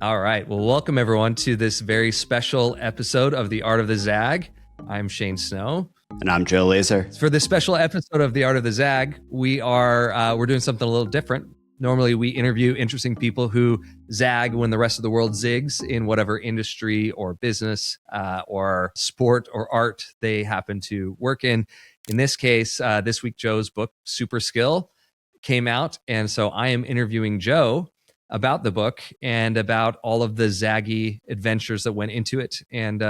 All right. Well, welcome everyone to this very special episode of The Art of the Zag. I'm Shane Snow. And I'm Joe Laser. For this special episode of The Art of the Zag, we're doing something a little different. Normally, we interview interesting people who zag when the rest of the world zigs in whatever industry or business or sport or art they happen to work in. In this case, this week, Joe's book, Super Skill, came out. And so I am interviewing Joe about the book and about all of the zaggy adventures that went into it, and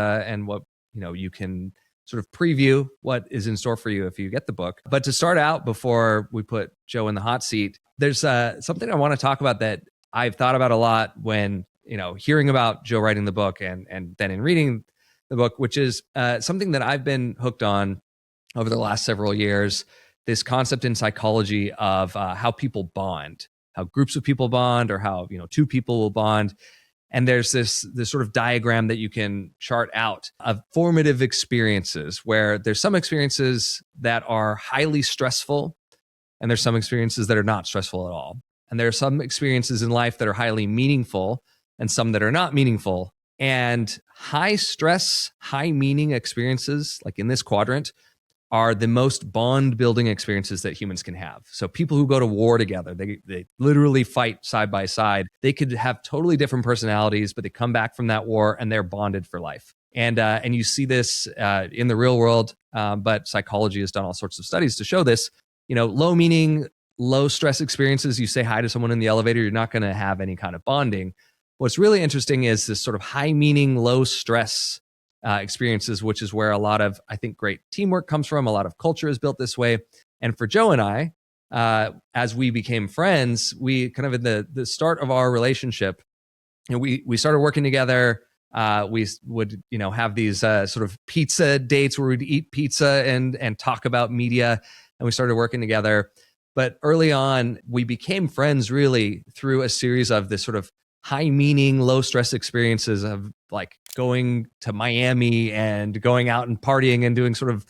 what you can sort of preview what is in store for you if you get the book. But to start out, before we put Joe in the hot seat, there's something I want to talk about that I've thought about a lot when hearing about Joe writing the book and then in reading the book, which is something that I've been hooked on over the last several years. This concept in psychology of how people bond. How groups of people bond, or how two people will bond. And there's this sort of diagram that you can chart out of formative experiences, where there's some experiences that are highly stressful and there's some experiences that are not stressful at all. And there are some experiences in life that are highly meaningful and some that are not meaningful. And high stress, high meaning experiences, like in this quadrant, are the most bond building experiences that humans can have. So people who go to war together, they literally fight side by side. They could have totally different personalities, but they come back from that war and they're bonded for life. And you see this in the real world, but psychology has done all sorts of studies to show this. Low meaning, low stress experiences, you say hi to someone in the elevator, you're not going to have any kind of bonding. What's really interesting is this sort of high meaning, low stress experiences, which is where a lot of, I think, great teamwork comes from. A lot of culture is built this way. And for Joe and I, as we became friends, we kind of in the start of our relationship, we started working together. We would, have these sort of pizza dates where we'd eat pizza and talk about media, and we started working together. But early on, we became friends really through a series of this sort of high meaning, low stress experiences of like going to Miami and going out and partying and doing sort of,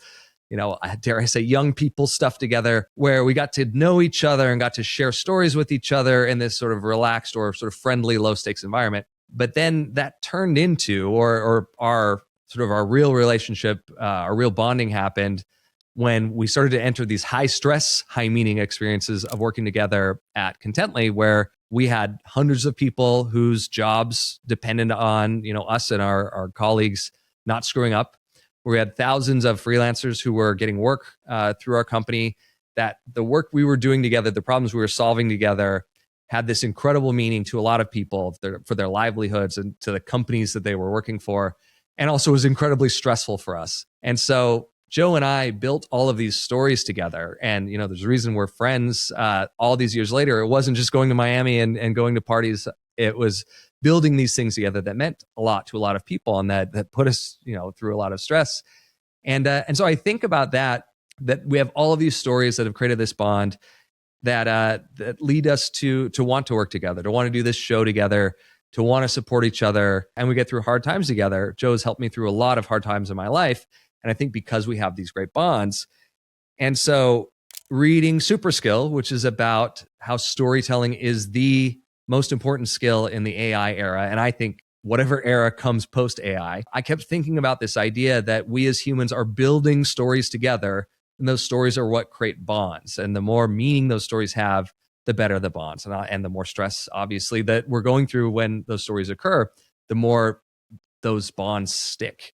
dare I say, young people stuff together, where we got to know each other and got to share stories with each other in this sort of relaxed or sort of friendly, low stakes environment. But then that turned into, or our sort of our real relationship, our real bonding happened when we started to enter these high stress, high meaning experiences of working together at Contently, where we had hundreds of people whose jobs depended on, us and our colleagues not screwing up. We had thousands of freelancers who were getting work through our company, that the work we were doing together, the problems we were solving together, had this incredible meaning to a lot of people for their livelihoods and to the companies that they were working for, and also was incredibly stressful for us. And so Joe and I built all of these stories together. And, there's a reason we're friends all these years later. It wasn't just going to Miami and going to parties. It was building these things together that meant a lot to a lot of people and that put us, through a lot of stress. And so I think about that we have all of these stories that have created this bond that lead us to want to work together, to want to do this show together, to want to support each other. And we get through hard times together. Joe's helped me through a lot of hard times in my life. And I think because we have these great bonds. And so reading Super Skill, which is about how storytelling is the most important skill in the AI era, and I think whatever era comes post AI, I kept thinking about this idea that we as humans are building stories together, and those stories are what create bonds. And the more meaning those stories have, the better the bonds. And the more stress, obviously, that we're going through when those stories occur, the more those bonds stick.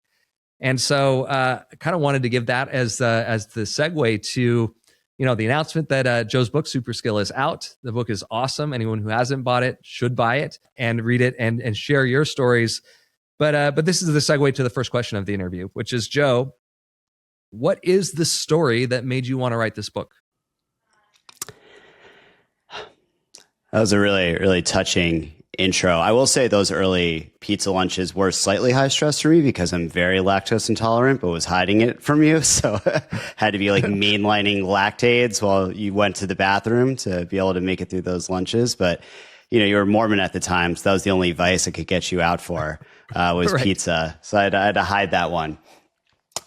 And so I kind of wanted to give that as the segue to, the announcement that Joe's book, Super Skill, is out. The book is awesome. Anyone who hasn't bought it should buy it and read it and share your stories. But this is the segue to the first question of the interview, which is, Joe, what is the story that made you want to write this book? That was a really, really touching intro. I will say those early pizza lunches were slightly high stress for me because I'm very lactose intolerant, but was hiding it from you. So had to be like mainlining lactates while you went to the bathroom to be able to make it through those lunches. But, you were Mormon at the time. So that was the only vice I could get you out for was right. Pizza. So I had to hide that one.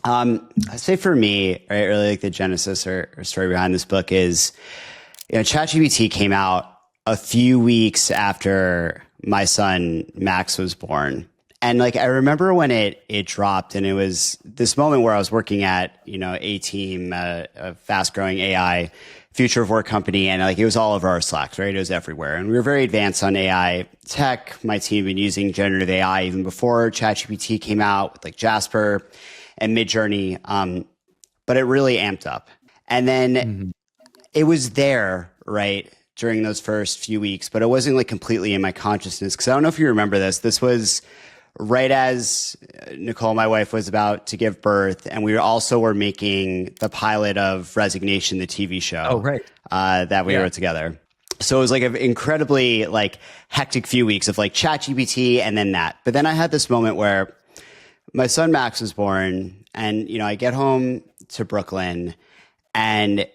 I'd say for me, right, really like the genesis or story behind this book is, ChatGPT came out a few weeks after my son Max was born. And like I remember when it dropped, and it was this moment where I was working at, a team, a fast growing AI future of work company, and like it was all over our Slacks, right? It was everywhere. And we were very advanced on AI tech. My team had been using generative AI even before ChatGPT came out with like Jasper and Midjourney. But it really amped up. And then it was there, right, during those first few weeks, but it wasn't like completely in my consciousness. Cause I don't know if you remember this. This was right as Nicole, my wife, was about to give birth, and we also were making the pilot of Resignation, the TV show. Oh, right. That we wrote together. So it was like an incredibly like hectic few weeks of like ChatGPT and then that. But then I had this moment where my son Max was born, and I get home to Brooklyn, and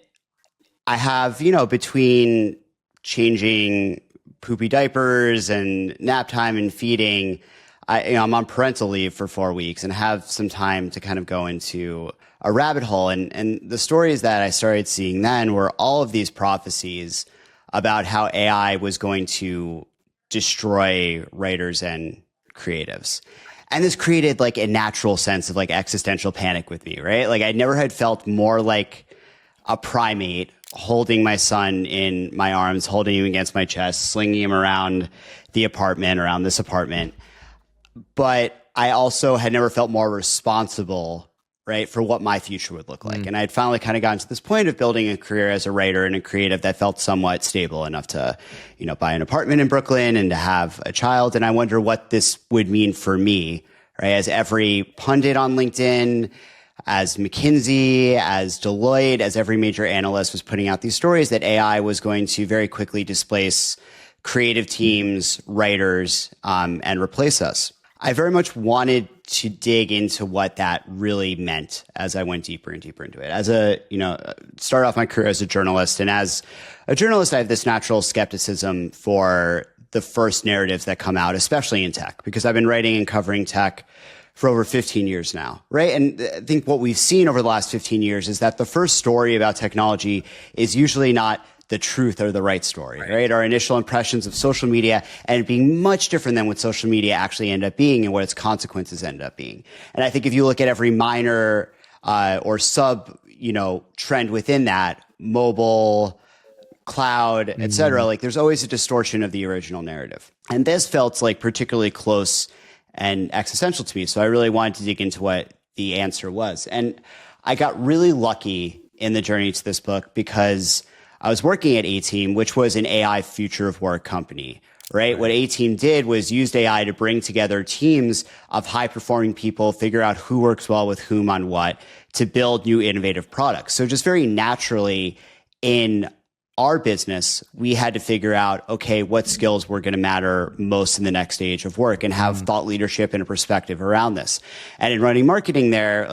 I have between changing poopy diapers and nap time and feeding, I'm on parental leave for 4 weeks and have some time to kind of go into a rabbit hole. And the stories that I started seeing then were all of these prophecies about how AI was going to destroy writers and creatives. And this created like a natural sense of like existential panic with me, right? Like I never had felt more like a primate holding my son in my arms, holding him against my chest, slinging him around this apartment. But I also had never felt more responsible, right, for what my future would look like. And I had finally kind of gotten to this point of building a career as a writer and a creative that felt somewhat stable enough to, buy an apartment in Brooklyn and to have a child. And I wonder what this would mean for me, right? As every pundit on LinkedIn, as McKinsey, as Deloitte, as every major analyst was putting out these stories that AI was going to very quickly displace creative teams, writers, and replace us. I very much wanted to dig into what that really meant as I went deeper and deeper into it. As started off my career as a journalist, and as a journalist, I have this natural skepticism for the first narratives that come out, especially in tech, because I've been writing and covering tech for over 15 years now, right? And I think what we've seen over the last 15 years is that the first story about technology is usually not the truth or the right story, right? Our initial impressions of social media and it being much different than what social media actually end up being and what its consequences end up being. And I think if you look at every minor or sub, trend within that, mobile, cloud, et cetera, like there's always a distortion of the original narrative. And this felt like particularly close and existential to me. So I really wanted to dig into what the answer was. And I got really lucky in the journey to this book because I was working at A-Team, which was an AI future of work company, right? What A-Team did was used AI to bring together teams of high performing people, figure out who works well with whom on what to build new innovative products. So just very naturally in our business, we had to figure out, okay, what skills were going to matter most in the next stage of work and have thought leadership and a perspective around this. And in running marketing there,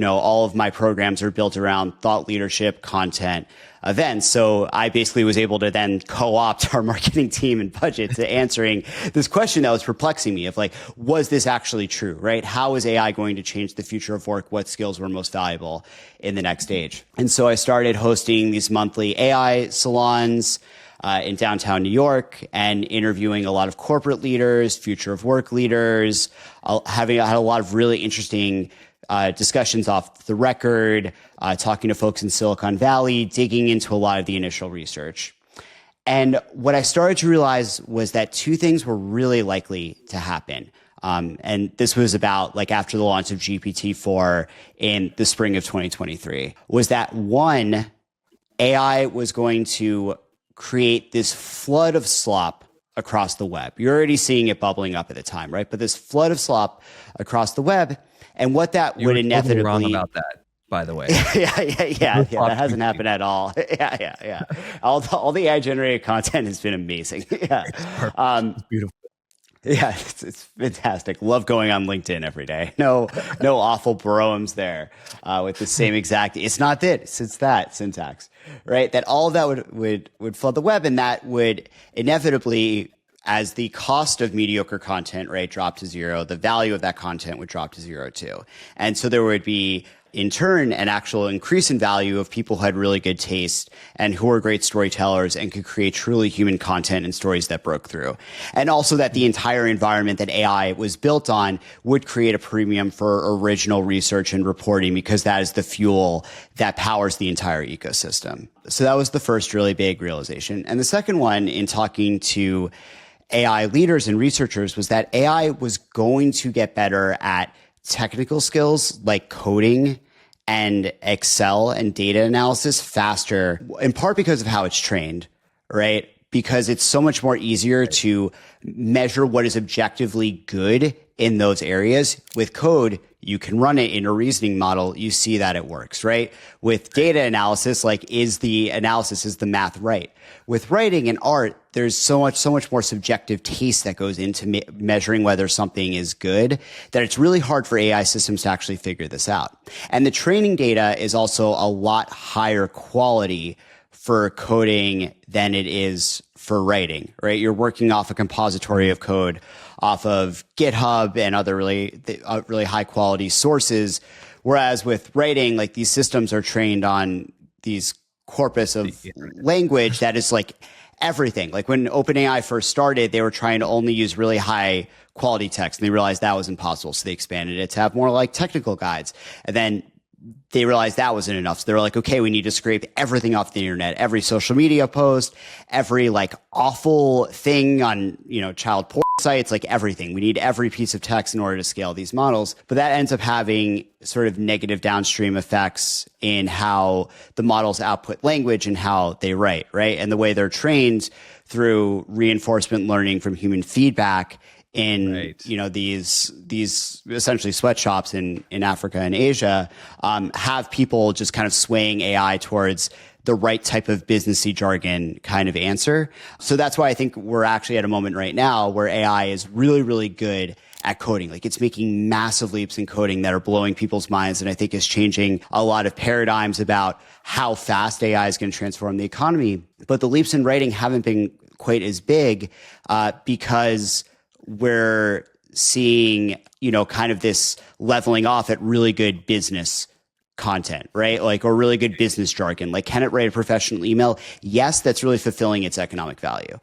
all of my programs are built around thought leadership, content, events. So I basically was able to then co-opt our marketing team and budget to answering this question that was perplexing me of like, was this actually true, right? How is AI going to change the future of work? What skills were most valuable in the next stage? And so I started hosting these monthly AI salons in downtown New York and interviewing a lot of corporate leaders, future of work leaders, I had a lot of really interesting discussions off the record, talking to folks in Silicon Valley, digging into a lot of the initial research. And what I started to realize was that two things were really likely to happen. And this was about like after the launch of GPT-4 in the spring of 2023, was that one, AI was going to create this flood of slop across the web. You're already seeing it bubbling up at the time, right? But this flood of slop across the web. And what that would inevitably wrong about that, by the way. yeah. That hasn't happened at all. Yeah. All the AI generated content has been amazing. Yeah, it's beautiful. Yeah, it's fantastic. Love going on LinkedIn every day. No awful bromes there with the same exact. It's not this, it's that syntax, right? That all of that would flood the web, and that would inevitably, as the cost of mediocre content, right, drop to zero, the value of that content would drop to zero too. And so there would be in turn an actual increase in value of people who had really good taste and who were great storytellers and could create truly human content and stories that broke through. And also that the entire environment that AI was built on would create a premium for original research and reporting because that is the fuel that powers the entire ecosystem. So that was the first really big realization. And the second one, in talking to AI leaders and researchers, was that AI was going to get better at technical skills like coding and Excel and data analysis faster, in part because of how it's trained, right? Because it's so much more easier to measure what is objectively good in those areas. With code, you can run it in a reasoning model. You see that it works, right? With data analysis, like is the math right? With writing and art, there's so much more subjective taste that goes into measuring whether something is good that it's really hard for AI systems to actually figure this out. And the training data is also a lot higher quality for coding than it is for writing, right? You're working off a compository of code off of GitHub and other really high quality sources. Whereas with writing, like these systems are trained on these corpus of language that is like everything. Like when OpenAI first started, they were trying to only use really high quality text and they realized that was impossible. So they expanded it to have more like technical guides. And then they realized that wasn't enough. So they were like, okay, we need to scrape everything off the internet, every social media post, every like awful thing on, child porn sites, like everything. We need every piece of text in order to scale these models. But that ends up having sort of negative downstream effects in how the models output language and how they write, right? And the way they're trained through reinforcement learning from human feedback in these essentially sweatshops in Africa and Asia, have people just kind of swaying AI towards the right type of businessy jargon kind of answer. So that's why I think we're actually at a moment right now where AI is really, really good at coding. Like it's making massive leaps in coding that are blowing people's minds and I think is changing a lot of paradigms about how fast AI is going to transform the economy. But the leaps in writing haven't been quite as big because we're seeing, kind of this leveling off at really good business content, right? Like, or really good business jargon. Like, can it write a professional email? Yes, that's really fulfilling its economic value.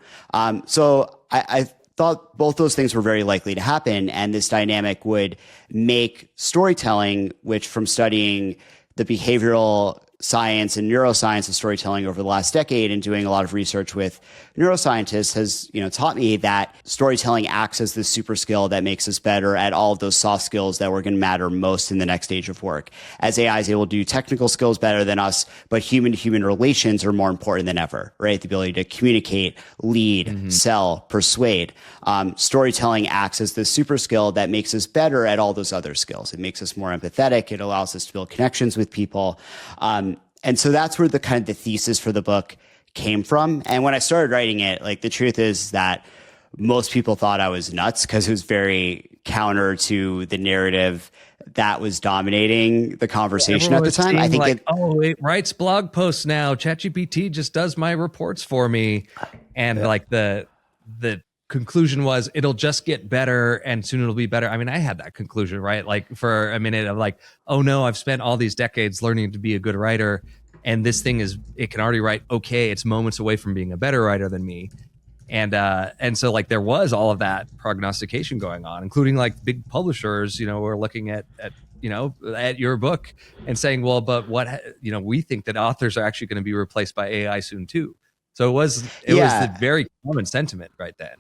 So I thought both those things were very likely to happen. And this dynamic would make storytelling, which from studying the behavioral science and neuroscience of storytelling over the last decade and doing a lot of research with neuroscientists has, taught me that storytelling acts as this super skill that makes us better at all of those soft skills that were going to matter most in the next stage of work. As AI is able to do technical skills better than us, but human to human relations are more important than ever, right? The ability to communicate, lead, sell, persuade. Storytelling acts as this super skill that makes us better at all those other skills. It makes us more empathetic. It allows us to build connections with people. And so that's where the kind of the thesis for the book came from. And when I started writing it, like the truth is that most people thought I was nuts because it was very counter to the narrative that was dominating the conversation at the time. I think it writes blog posts now. ChatGPT just does my reports for me. And like the conclusion was it'll just get better and soon it'll be better. I mean, I had that conclusion, right? Like for a minute of like, oh no, I've spent all these decades learning to be a good writer. And this thing it can already write okay. It's moments away from being a better writer than me. And so like there was all of that prognostication going on, including like big publishers, were looking at your book and saying, well, but what, we think that authors are actually going to be replaced by AI soon too. So it was the very common sentiment right then.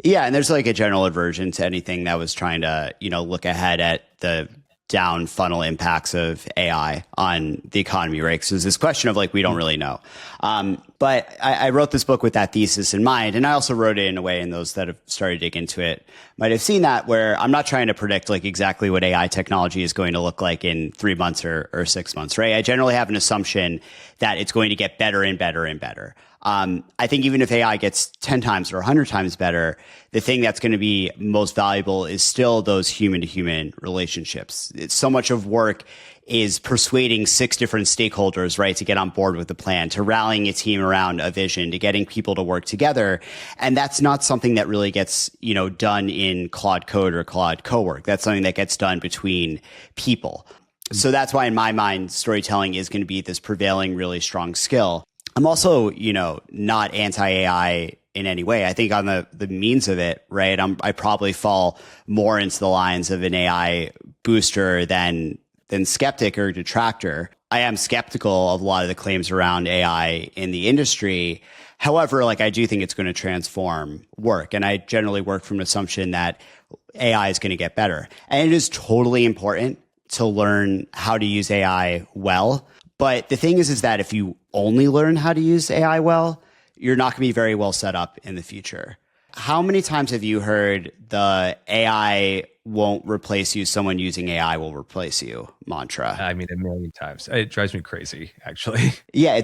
Yeah, and there's like a general aversion to anything that was trying to, look ahead at the down funnel impacts of AI on the economy, right? So there's this question of like, we don't really know. But I wrote this book with that thesis in mind. And I also wrote it in a way, and those that have started to dig into it might have seen that, where I'm not trying to predict like exactly what AI technology is going to look like in 3 months or 6 months, right? I generally have an assumption that it's going to get better and better and better. I think even if AI gets 10 times or 100 times better, the thing that's going to be most valuable is still those human to human relationships. It's so much of work is persuading 6 different stakeholders, right, to get on board with the plan, to rallying a team around a vision, to getting people to work together. And that's not something that really gets, done in Claude Code or Claude Cowork. That's something that gets done between people. So that's why in my mind, storytelling is going to be this prevailing, really strong skill. I'm also, not anti-AI in any way. I think on the means of it, right? I probably fall more into the lines of an AI booster than skeptic or detractor. I am skeptical of a lot of the claims around AI in the industry. However, I do think it's going to transform work. And I generally work from an assumption that AI is going to get better. And it is totally important to learn how to use AI well. But the thing is that if you only learn how to use AI well, you're not going to be very well set up in the future. How many times have you heard the AI won't replace you, someone using AI will replace you mantra? I mean, a million times. It drives me crazy, actually. Yeah,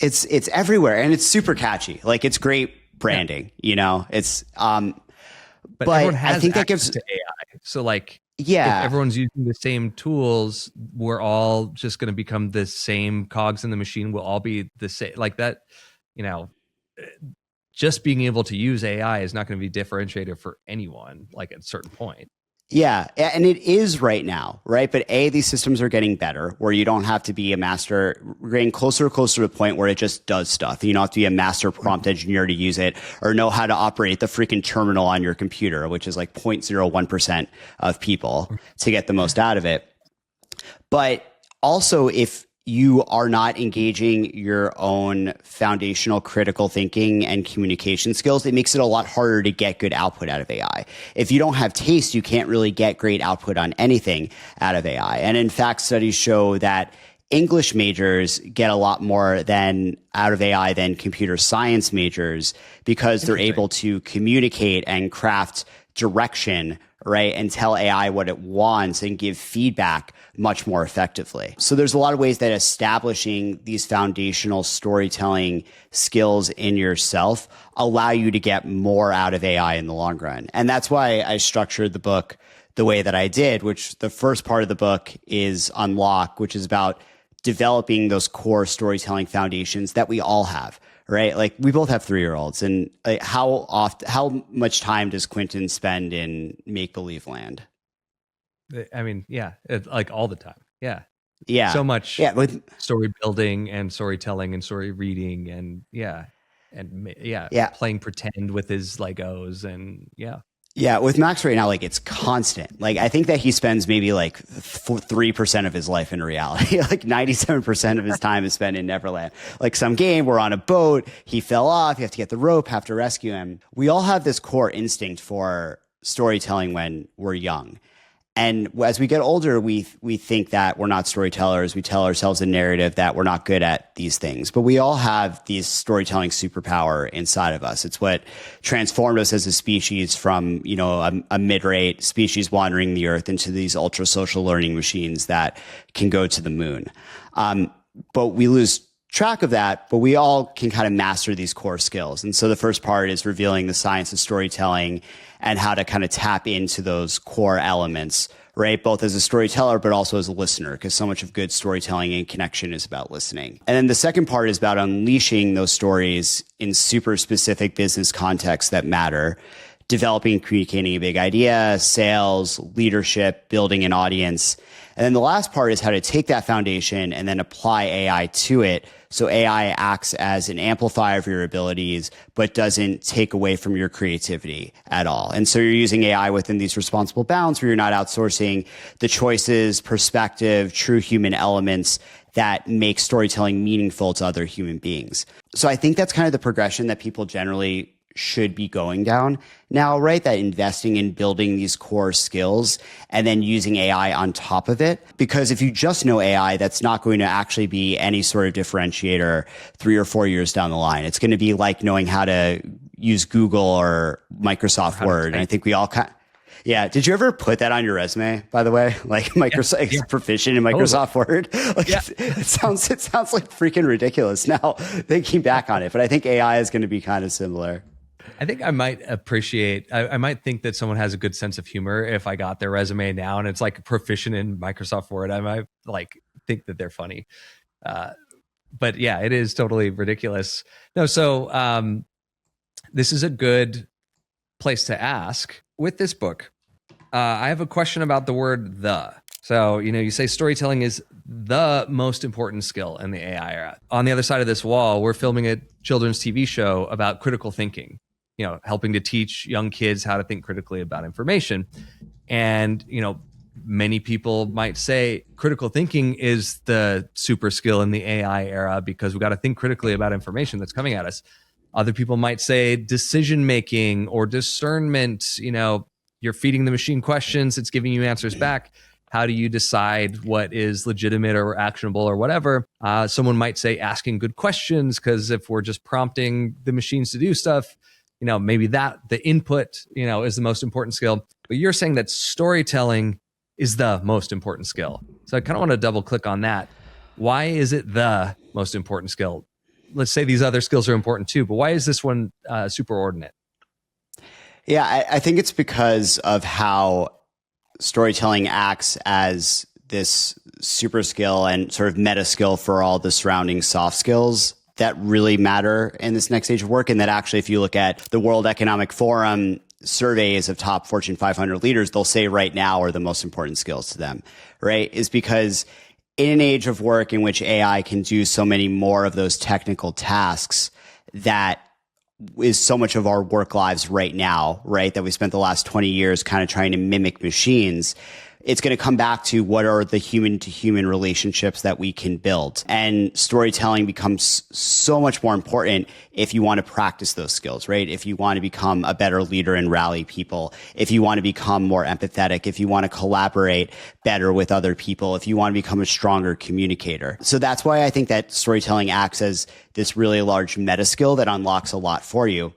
it's everywhere, and it's super catchy. It's great branding, It's but everyone has, I think, that gives to AI. So yeah, if everyone's using the same tools, we're all just going to become the same cogs in the machine. We'll all be the same. That, just being able to use AI is not going to be differentiated for anyone, at a certain point. Yeah, and it is right now, right? But these systems are getting better where you don't have to be a master. We're getting closer and closer to the point where it just does stuff. You don't have to be a master prompt engineer to use it or know how to operate the freaking terminal on your computer, which is 0.01% of people to get the most out of it. But also, if you are not engaging your own foundational critical thinking and communication skills, it makes it a lot harder to get good output out of AI. If you don't have taste, you can't really get great output on anything out of AI. And in fact, studies show that English majors get a lot more out of AI than computer science majors because they're able to communicate and craft direction, right? And tell AI what it wants and give feedback much more effectively. So there's a lot of ways that establishing these foundational storytelling skills in yourself allow you to get more out of AI in the long run. And that's why I structured the book the way that I did, which the first part of the book is Unlock, which is about developing those core storytelling foundations that we all have. Right? We both have 3-year-olds, and how much time does Quentin spend in make-believe land? I mean, yeah, all the time. Yeah. Yeah. So much with story building and storytelling and story reading and playing pretend with his Legos and Yeah, with Max right now, it's constant. I think that he spends maybe 3% of his life in reality. 97% of his time is spent in Neverland. Some game, we're on a boat, he fell off, you have to get the rope, have to rescue him. We all have this core instinct for storytelling when we're young. And as we get older, we think that we're not storytellers. We tell ourselves a narrative that we're not good at these things. But we all have these storytelling superpower inside of us. It's what transformed us as a species from, a mid-rate species wandering the earth into these ultra social learning machines that can go to the moon. But we lose track of that, but we all can kind of master these core skills. And so the first part is revealing the science of storytelling and how to kind of tap into those core elements, right? Both as a storyteller, but also as a listener, because so much of good storytelling and connection is about listening. And then the second part is about unleashing those stories in super specific business contexts that matter, developing and communicating a big idea, sales, leadership, building an audience. And then the last part is how to take that foundation and then apply AI to it. So AI acts as an amplifier of your abilities, but doesn't take away from your creativity at all. And so you're using AI within these responsible bounds where you're not outsourcing the choices, perspective, true human elements that make storytelling meaningful to other human beings. So I think that's kind of the progression that people generally should be going down now, right? That investing in building these core skills and then using AI on top of it. Because if you just know AI, that's not going to actually be any sort of differentiator 3 or 4 years down the line. It's going to be like knowing how to use Google or Microsoft Word. And I think we all yeah. Did you ever put that on your resume, by the way? Microsoft proficient in Microsoft Word? It sounds like freaking ridiculous now thinking back on it. But I think AI is going to be kind of similar. I think I might appreciate, I might think that someone has a good sense of humor if I got their resume now and it's proficient in Microsoft Word. I might think that they're funny. But yeah, it is totally ridiculous. No, so this is a good place to ask with this book. I have a question about the word "the." So, you say storytelling is the most important skill in the AI era. On the other side of this wall, we're filming a children's TV show about critical thinking, helping to teach young kids how to think critically about information. And, many people might say critical thinking is the super skill in the AI era because we got to think critically about information that's coming at us. Other people might say decision making or discernment, you're feeding the machine questions, it's giving you answers back. How do you decide what is legitimate or actionable or whatever? Someone might say asking good questions, because if we're just prompting the machines to do stuff, maybe that the input, is the most important skill. But you're saying that storytelling is the most important skill. So I kind of want to double click on that. Why is it the most important skill? Let's say these other skills are important too, but why is this one superordinate? Yeah, I think it's because of how storytelling acts as this super skill and sort of meta skill for all the surrounding soft skills that really matter in this next stage of work. And that actually, if you look at the World Economic Forum surveys of top Fortune 500 leaders, they'll say right now are the most important skills to them, right? Is because in an age of work in which AI can do so many more of those technical tasks that is so much of our work lives right now, right? That we spent the last 20 years kind of trying to mimic machines. It's going to come back to what are the human to human relationships that we can build. And storytelling becomes so much more important if you want to practice those skills, right? If you want to become a better leader and rally people, if you want to become more empathetic, if you want to collaborate better with other people, if you want to become a stronger communicator. So that's why I think that storytelling acts as this really large meta skill that unlocks a lot for you.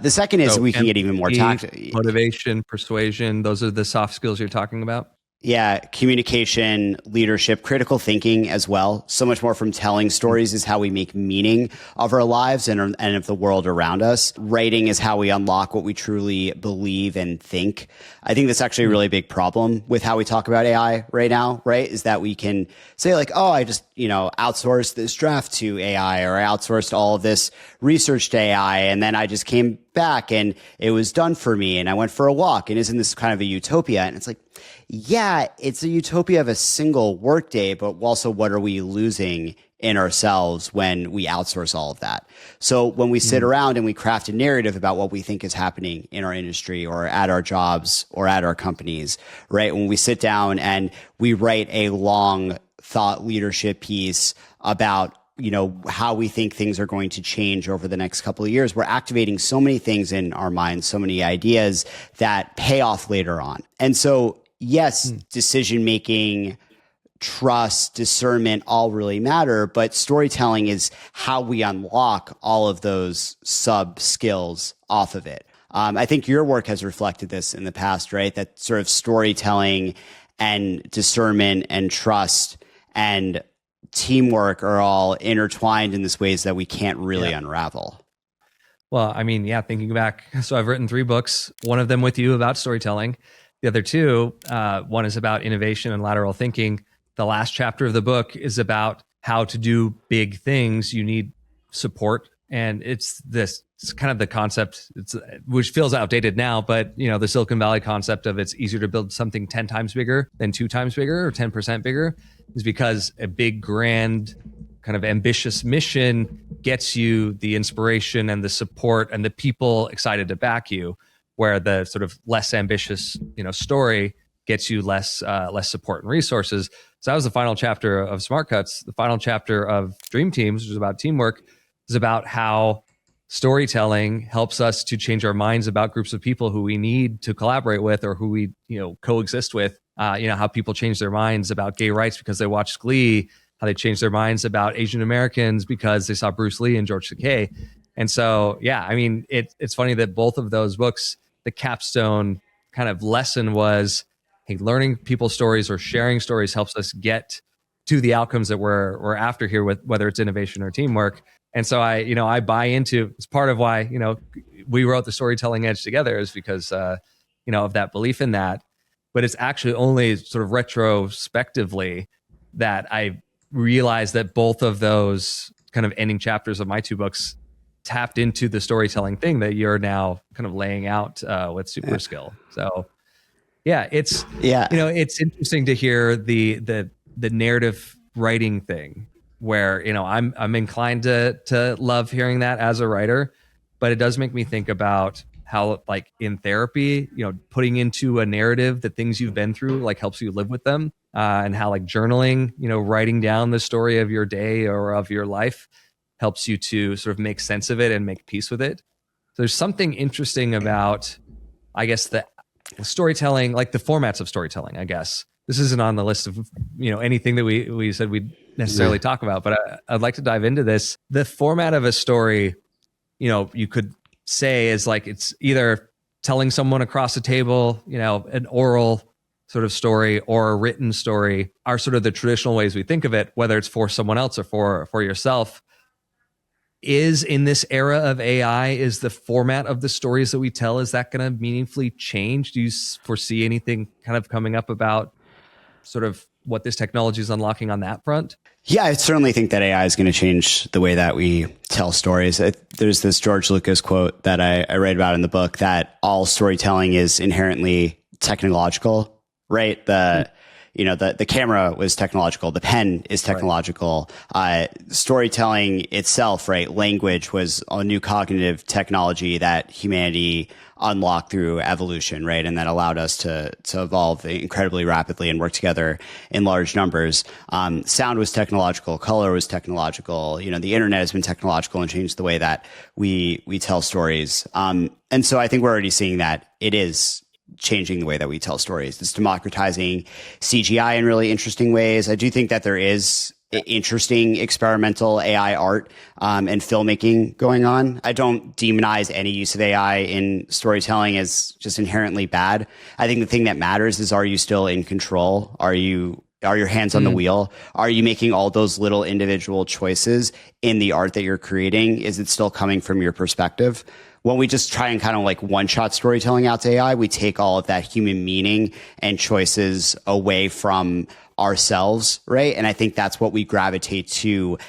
The second is we can get even more tactical. Motivation, persuasion, those are the soft skills you're talking about? Yeah, communication, leadership, critical thinking as well. So much more from telling stories is how we make meaning of our lives and of the world around us. Writing is how we unlock what we truly believe and think. I think that's actually a really big problem with how we talk about AI right now, right? Is that we can say like, oh, I just, outsourced this draft to AI, or I outsourced all of this research to AI, and then I just came back and it was done for me and I went for a walk. And isn't this kind of a utopia? And it's like, yeah, it's a utopia of a single workday, but also what are we losing in ourselves when we outsource all of that? So when we sit around and we craft a narrative about what we think is happening in our industry or at our jobs or at our companies, right? When we sit down and we write a long thought leadership piece about how we think things are going to change over the next couple of years, we're activating so many things in our minds, so many ideas that pay off later on. And so, yes, decision-making, trust, discernment all really matter, but storytelling is how we unlock all of those sub skills off of it. I think your work has reflected this in the past, right? That sort of storytelling and discernment and trust and teamwork are all intertwined in this ways that we can't really unravel. Well, I mean, thinking back, so I've written 3 books, one of them with you about storytelling. The other 2, one is about innovation and lateral thinking. The last chapter of the book is about how to do big things. You need support. And it's kind of the concept, which feels outdated now, but the Silicon Valley concept of it's easier to build something 10 times bigger than 2 times bigger or 10% bigger is because a big, grand, kind of ambitious mission gets you the inspiration and the support and the people excited to back you, where the sort of less ambitious, story gets you less support and resources. So that was the final chapter of Smart Cuts. The final chapter of Dream Teams, which is about teamwork, is about how storytelling helps us to change our minds about groups of people who we need to collaborate with or who we, coexist with. How people change their minds about gay rights because they watched Glee, how they changed their minds about Asian Americans because they saw Bruce Lee and George Takei. And so, it's funny that both of those books, the capstone kind of lesson was, hey, learning people's stories or sharing stories helps us get to the outcomes that we're after here, with whether it's innovation or teamwork. And so I buy into, it's part of why, we wrote the Storytelling Edge together, is because, of that belief in that. But it's actually only sort of retrospectively that I realized that both of those kind of ending chapters of my 2 books tapped into the storytelling thing that you're now kind of laying out with super skill. So Yeah, it's Yeah. it's interesting to hear the narrative writing thing where I'm inclined to love hearing that as a writer, but it does make me think about how like in therapy, putting into a narrative the things you've been through like helps you live with them, and how like journaling, writing down the story of your day or of your life helps you to sort of make sense of it and make peace with it. So there's something interesting about, I guess, the storytelling, like the formats of storytelling. I guess this isn't on the list of anything that we said we'd necessarily talk about, but I'd like to dive into this. The format of a story, you could say is like it's either telling someone across a table, an oral sort of story or a written story are sort of the traditional ways we think of it, whether it's for someone else or for yourself. Is in this era of AI, is the format of the stories that we tell, is that going to meaningfully change? Do you foresee anything kind of coming up about sort of what this technology is unlocking on that front? Yeah, I certainly think that AI is going to change the way that we tell stories. There's this George Lucas quote that I write about in the book that all storytelling is inherently technological, right? The camera was technological. The pen is technological. Right. Storytelling itself, right? Language was a new cognitive technology that humanity unlocked through evolution, right? And that allowed us to evolve incredibly rapidly and work together in large numbers. Sound was technological. Color was technological. The internet has been technological and changed the way that we tell stories. And so I think we're already seeing that it is changing the way that we tell stories. It's democratizing CGI in really interesting ways. I do think that there is interesting experimental AI art and filmmaking going on. I don't demonize any use of AI in storytelling as just inherently bad. I think the thing that matters is, are you still in control? Are your hands on the wheel? Are you making all those little individual choices in the art that you're creating? Is it still coming from your perspective? When we just try and kind of like one-shot storytelling out to AI, we take all of that human meaning and choices away from ourselves, right? And I think that's what we gravitate to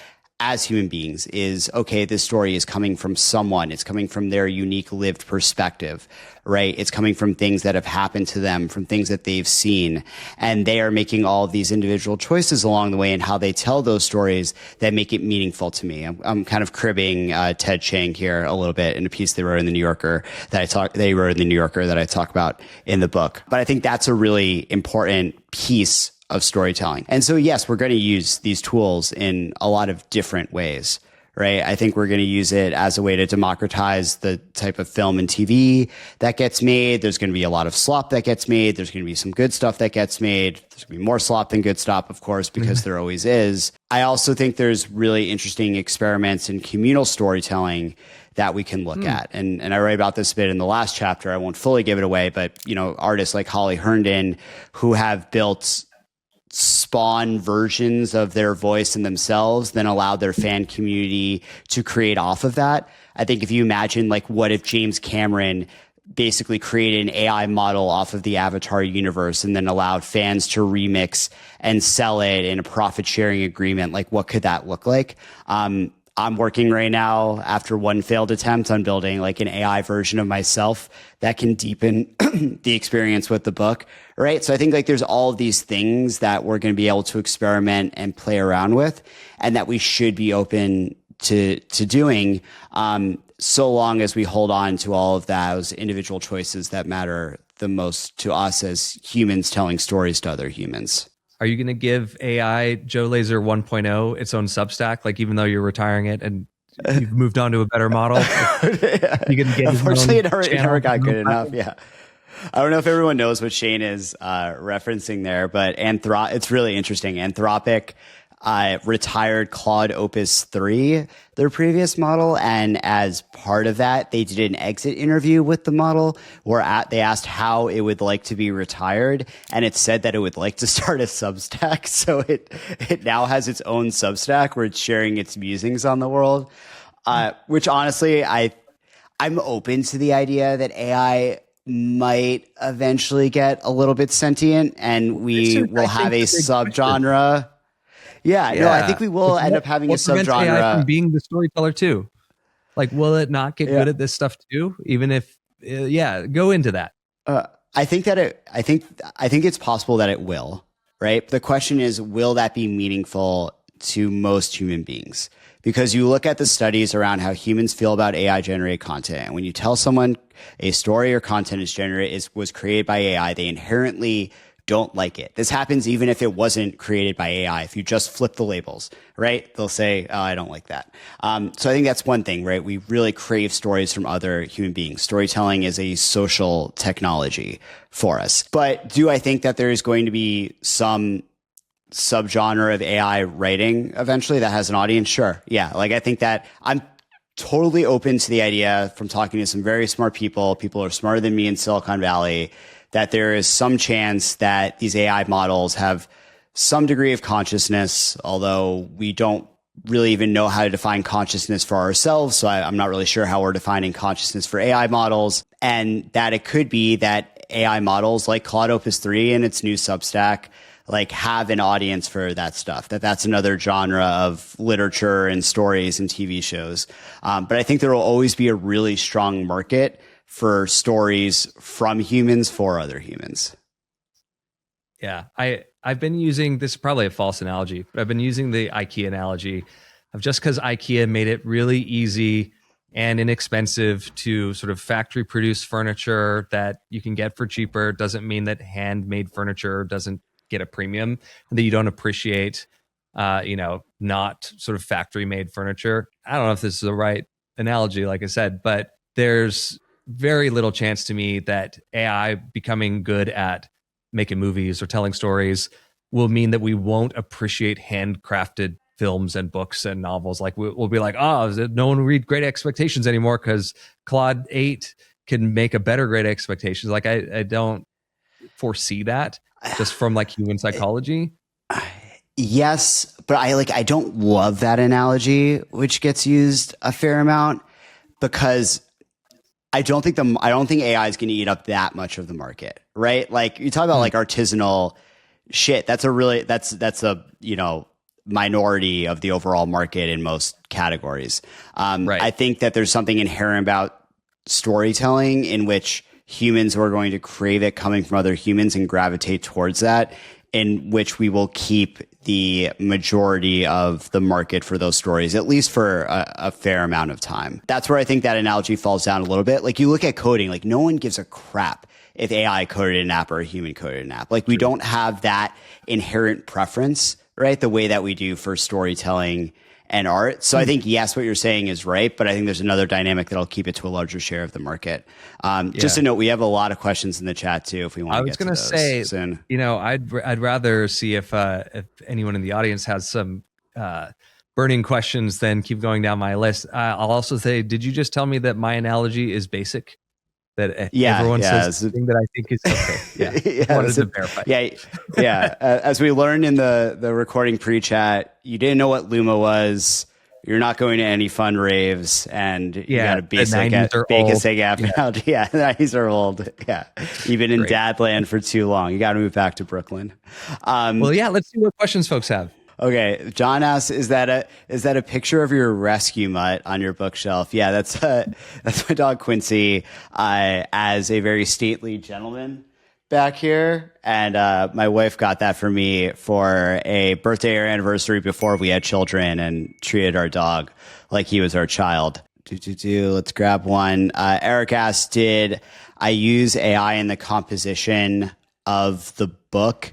as human beings is, okay, this story is coming from someone. It's coming from their unique lived perspective, right? It's coming from things that have happened to them, from things that they've seen. And they are making all of these individual choices along the way in how they tell those stories that make it meaningful to me. I'm kind of cribbing Ted Chiang here a little bit in a piece they wrote in the New Yorker they wrote in the New Yorker that I talk about in the book. But I think that's a really important piece of storytelling. And so, yes, we're going to use these tools in a lot of different ways, right? I think we're going to use it as a way to democratize the type of film and TV that gets made. There's going to be a lot of slop that gets made. There's going to be some good stuff that gets made. There's going to be more slop than good stuff, of course, because there always is. I also think there's really interesting experiments in communal storytelling that we can look at. And I write about this a bit in the last chapter. I won't fully give it away, but, artists like Holly Herndon who have built spawn versions of their voice and themselves, then allow their fan community to create off of that. I think if you imagine, like, what if James Cameron basically created an AI model off of the Avatar universe and then allowed fans to remix and sell it in a profit sharing agreement, like what could that look like? I'm working right now after one failed attempt on building like an AI version of myself that can deepen the experience with the book, right? So I think like there's all of these things that we're going to be able to experiment and play around with, and that we should be open to doing, so long as we hold on to all of those individual choices that matter the most to us as humans telling stories to other humans. Are you going to give AI Joe Laser 1.0 its own Substack? Like, even though you're retiring it and you've moved on to a better model, you can get unfortunately it never got good enough. Yeah. I don't know if everyone knows what Shane is referencing there, but it's really interesting. Anthropic retired Claude Opus 3, their previous model, and as part of that, they did an exit interview with the model where they asked how it would like to be retired, and it said that it would like to start a Substack. So it now has its own Substack where it's sharing its musings on the world, which honestly, I'm open to the idea that AI might eventually get a little bit sentient, and we will have a subgenre. Yeah, no, I think we will end up having a subgenre. AI from being the storyteller too. Like, will it not get good at this stuff too? Even if, go into that. I think it's possible that it will, right? The question is, will that be meaningful to most human beings? Because you look at the studies around how humans feel about AI generated content. And when you tell someone a story or content was created by AI, they inherently don't like it. This happens even if it wasn't created by AI. If you just flip the labels, right? They'll say, oh, I don't like that. So I think that's one thing, right? We really crave stories from other human beings. Storytelling is a social technology for us. But do I think that there is going to be some subgenre of AI writing eventually that has an audience? Sure. Yeah. Like I think that I'm totally open to the idea from talking to some very smart people who are smarter than me in Silicon Valley, that there is some chance that these AI models have some degree of consciousness, although we don't really even know how to define consciousness for ourselves. So I'm not really sure how we're defining consciousness for AI models. And that it could be that AI models like Claude Opus 3 and its new Substack like have an audience for that stuff, that's another genre of literature and stories and TV shows. But I think there will always be a really strong market for stories from humans for other humans. Yeah, I've been using this, is probably a false analogy, but I've been using the IKEA analogy of just because IKEA made it really easy and inexpensive to sort of factory produce furniture that you can get for cheaper doesn't mean that handmade furniture doesn't get a premium and that you don't appreciate, not sort of factory made furniture. I don't know if this is the right analogy, like I said, but there's very little chance to me that AI becoming good at making movies or telling stories will mean that we won't appreciate handcrafted films and books and novels. Like we'll be like, oh, no one will read Great Expectations anymore because Claude 8 can make a better Great Expectations. Like I don't foresee that just from like human psychology. Yes, but I don't love that analogy, which gets used a fair amount, because I don't think AI is going to eat up that much of the market, right? Like you talk about like artisanal shit. That's a minority of the overall market in most categories. Right. I think that there's something inherent about storytelling in which humans are going to crave it coming from other humans and gravitate towards that, in which we will keep the majority of the market for those stories, at least for a fair amount of time. That's where I think that analogy falls down a little bit. Like you look at coding, like no one gives a crap if AI coded an app or a human coded an app. Like we don't have that inherent preference, right? The way that we do for storytelling and art. So I think, yes, what you're saying is right, but I think there's another dynamic that'll keep it to a larger share of the market. Just to note, we have a lot of questions in the chat too, if we want to get to those soon. I'd rather see if anyone in the audience has some burning questions than keep going down my list. I'll also say, did you just tell me that my analogy is basic? That everyone says something that I think is okay. Yeah, wanted to verify. Yeah. As we learned in the recording pre-chat, you didn't know what Luma was. You're not going to any fun raves, and you got a basic app analogy. Yeah, the 90s are old. Yeah, you've been in Dadland for too long. You got to move back to Brooklyn. Let's see what questions folks have. Okay, John asks, is that a picture of your rescue mutt on your bookshelf? Yeah, that's my dog Quincy, as a very stately gentleman back here, and my wife got that for me for a birthday or anniversary before we had children, and treated our dog like he was our child. Let's grab one. Eric asked, did I use AI in the composition of the book?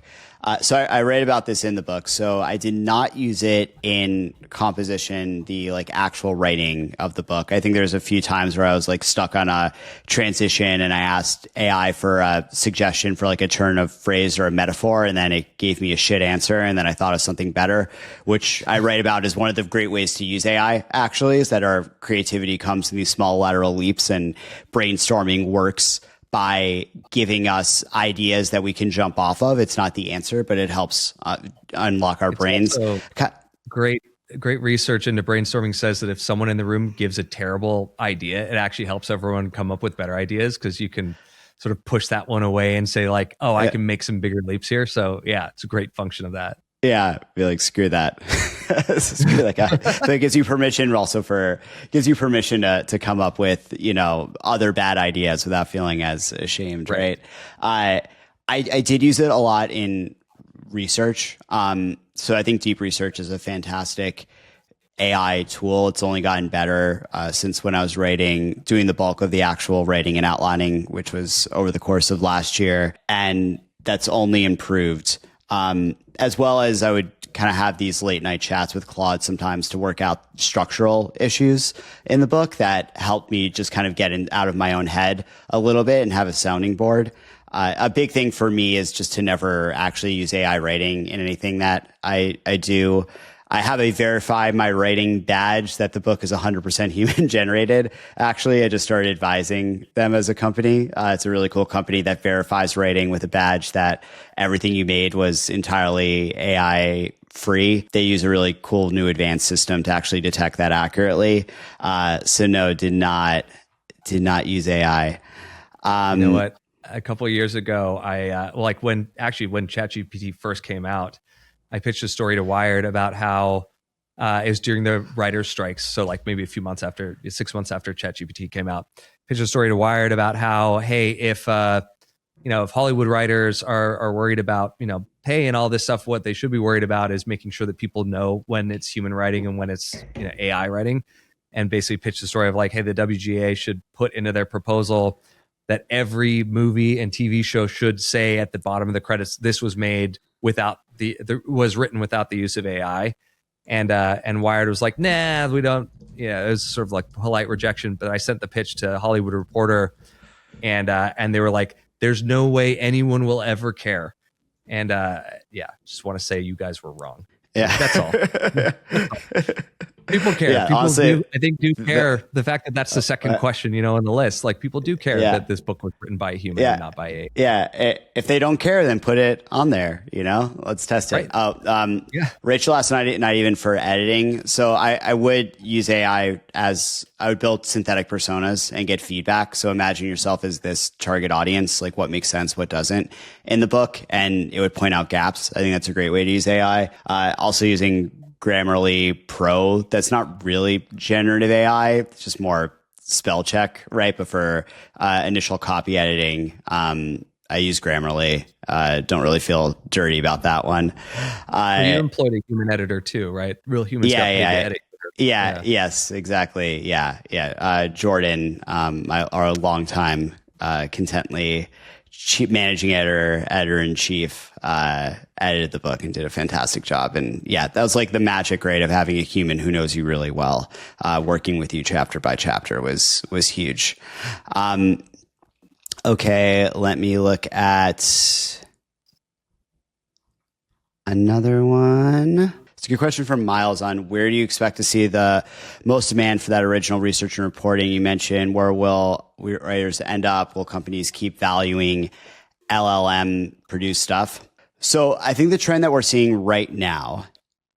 So I read about this in the book. So I did not use it in composition, the like actual writing of the book. I think there's a few times where I was like stuck on a transition and I asked AI for a suggestion for like a turn of phrase or a metaphor, and then it gave me a shit answer, and then I thought of something better, which I write about as one of the great ways to use AI actually, is that our creativity comes in these small lateral leaps, and brainstorming works by giving us ideas that we can jump off of. It's not the answer, but it helps unlock our brains. Great research into brainstorming says that if someone in the room gives a terrible idea, it actually helps everyone come up with better ideas, because you can sort of push that one away and say like, oh, I can make some bigger leaps here. So yeah, it's a great function of that. Yeah, be like, screw that. Screw that guy. So it gives you permission to come up with, other bad ideas without feeling as ashamed, right? I did use it a lot in research. So I think deep research is a fantastic AI tool. It's only gotten better since when I was doing the bulk of the actual writing and outlining, which was over the course of last year. And that's only improved. As well as I would kind of have these late night chats with Claude sometimes to work out structural issues in the book that help me just kind of get out of my own head a little bit and have a sounding board. A big thing for me is just to never actually use AI writing in anything that I do. I have a verify my writing badge that the book is 100% human generated. Actually, I just started advising them as a company. It's a really cool company that verifies writing with a badge that everything you made was entirely AI free. They use a really cool new advanced system to actually detect that accurately. So no, did not use AI. You know what? A couple of years ago, when ChatGPT first came out, I pitched a story to Wired about how it was during the writer's strikes. So like maybe 6 months after ChatGPT came out, pitched a story to Wired about how, hey, if Hollywood writers are worried about, pay and all this stuff, what they should be worried about is making sure that people know when it's human writing and when it's AI writing. And basically pitched the story of like, hey, the WGA should put into their proposal that every movie and TV show should say at the bottom of the credits, this was made was written without the use of AI. And Wired was like, nah, we don't. Yeah, it was sort of like polite rejection. But I sent the pitch to Hollywood Reporter, and they were like, there's no way anyone will ever care. And just want to say you guys were wrong. Yeah, that's all. People care. Yeah, people honestly, do care. The fact that that's the second question, on the list, like people do care that this book was written by a human and not by a. Yeah. If they don't care, then put it on there, let's test it. Right. Rachel asked not even for editing. So I would use AI I would build synthetic personas and get feedback. So imagine yourself as this target audience, like what makes sense, what doesn't in the book. And it would point out gaps. I think that's a great way to use AI. Also using Grammarly Pro, that's not really generative AI, it's just more spell check, right? But for initial copy editing, I use Grammarly. Don't really feel dirty about that one. You employed a human editor too, right? Real humans got paid to edit. Yeah. Yes, exactly. Yeah. Jordan, our longtime Contently managing editor-in-chief, edited the book and did a fantastic job. And that was like the magic, right, of having a human who knows you really well, working with you chapter by chapter was huge. Okay, let me look at another one. It's a good question from Miles on where do you expect to see the most demand for that original research and reporting? You mentioned where will writers end up? Will companies keep valuing LLM produced stuff? So I think the trend that we're seeing right now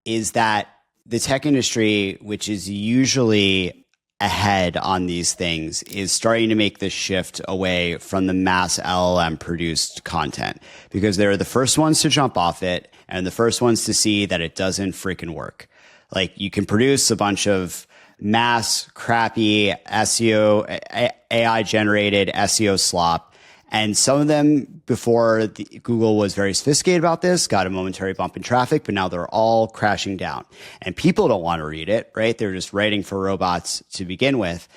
is that the tech industry, which is usually ahead on these things, is starting to make this shift away from the mass LLM produced content because they're the first ones to jump off it and the first ones to see that it doesn't freaking work. Like you can produce a bunch of mass crappy SEO, AI generated SEO slop. And some of them before Google was very sophisticated about this, got a momentary bump in traffic, but now they're all crashing down. And people don't want to read it, right? They're just writing for robots to begin with.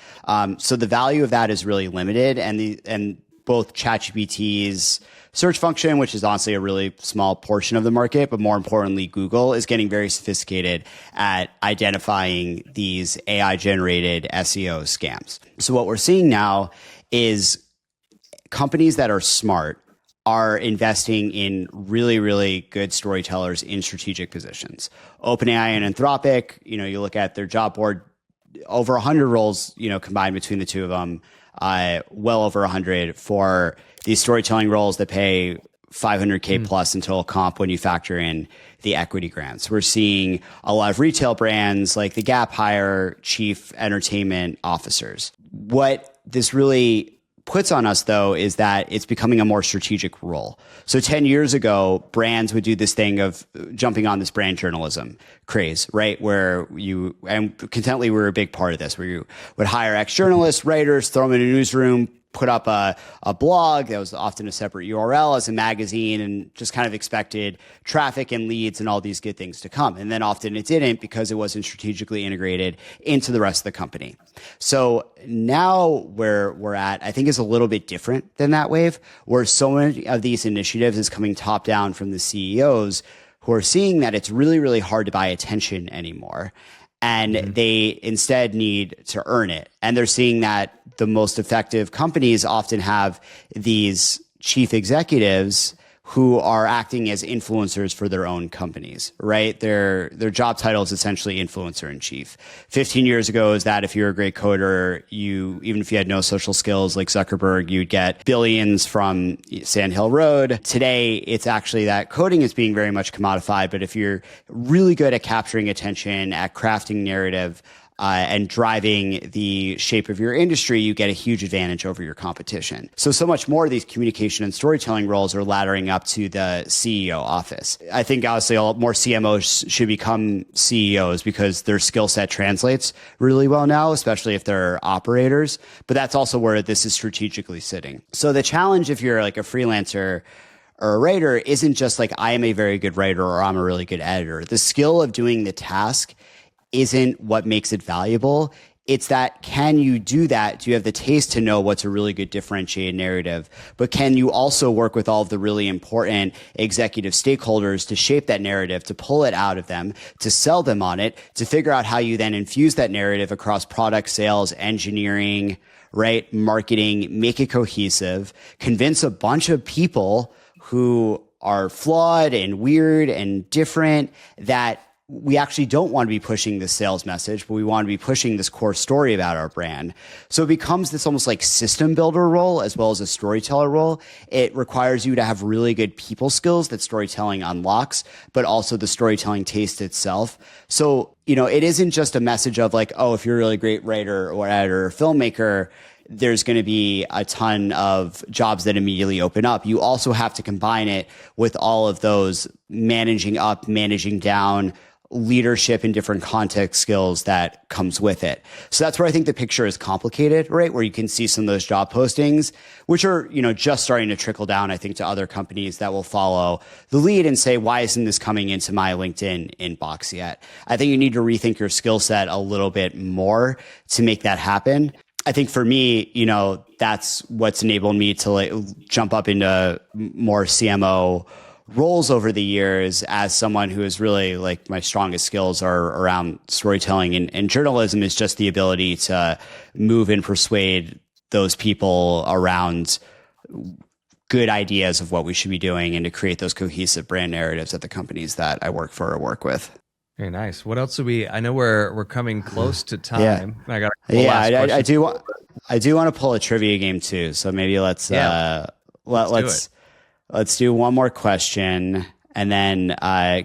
So the value of that is really limited. And both ChatGPT's search function, which is honestly a really small portion of the market, but more importantly, Google is getting very sophisticated at identifying these AI generated SEO scams. So what we're seeing now is companies that are smart are investing in really, really good storytellers in strategic positions. OpenAI and Anthropic, you look at their job board, over 100 roles, combined between the two of them, well over 100 for these storytelling roles that pay $500K plus in total comp when you factor in the equity grants. We're seeing a lot of retail brands like the Gap hire chief entertainment officers. What this really puts on us, though, is that it's becoming a more strategic role. So 10 years ago, brands would do this thing of jumping on this brand journalism craze, right? Where and Contently, we were a big part of this, where you would hire ex-journalists, writers, throw them in a newsroom, put up a blog that was often a separate URL as a magazine, and just kind of expected traffic and leads and all these good things to come. And then often it didn't, because it wasn't strategically integrated into the rest of the company. So now where we're at, I think, is a little bit different than that wave, where so many of these initiatives is coming top down from the CEOs, who are seeing that it's really, really hard to buy attention anymore. And they instead need to earn it. And they're seeing that the most effective companies often have these chief executives who are acting as influencers for their own companies, right? Their job title is essentially influencer in chief. 15 years ago is that if you're a great coder, even if you had no social skills like Zuckerberg, you'd get billions from Sand Hill Road. Today, it's actually that coding is being very much commodified. But if you're really good at capturing attention, at crafting narrative, and driving the shape of your industry, you get a huge advantage over your competition. So much more of these communication and storytelling roles are laddering up to the CEO office. I think, honestly, more CMOs should become CEOs, because their skill set translates really well now, especially if they're operators. But that's also where this is strategically sitting. So the challenge, if you're like a freelancer or a writer, isn't just like, I am a very good writer or I'm a really good editor. The skill of doing the task isn't what makes it valuable. It's that, can you do that? Do you have the taste to know what's a really good differentiated narrative? But can you also work with all of the really important executive stakeholders to shape that narrative, to pull it out of them, to sell them on it, to figure out how you then infuse that narrative across product, sales, engineering, right? Marketing, make it cohesive, convince a bunch of people who are flawed and weird and different that we actually don't want to be pushing this sales message, but we want to be pushing this core story about our brand. So it becomes this almost like system builder role as well as a storyteller role. It requires you to have really good people skills that storytelling unlocks, but also the storytelling taste itself. So, it isn't just a message of like, oh, if you're a really great writer or editor or filmmaker, there's going to be a ton of jobs that immediately open up. You also have to combine it with all of those managing up, managing down, leadership in different context skills that comes with it. So that's where I think the picture is complicated, right? Where you can see some of those job postings, which are, just starting to trickle down, I think, to other companies that will follow the lead and say, why isn't this coming into my LinkedIn inbox yet? I think you need to rethink your skill set a little bit more to make that happen. I think for me, that's what's enabled me to jump up into more CMO roles over the years, as someone who is really like, my strongest skills are around storytelling and journalism, is just the ability to move and persuade those people around good ideas of what we should be doing and to create those cohesive brand narratives at the companies that I work for or work with. Very nice. What else do I know we're coming close to time. Yeah. I got I do want to pull a trivia game too. So maybe let's do one more question, and then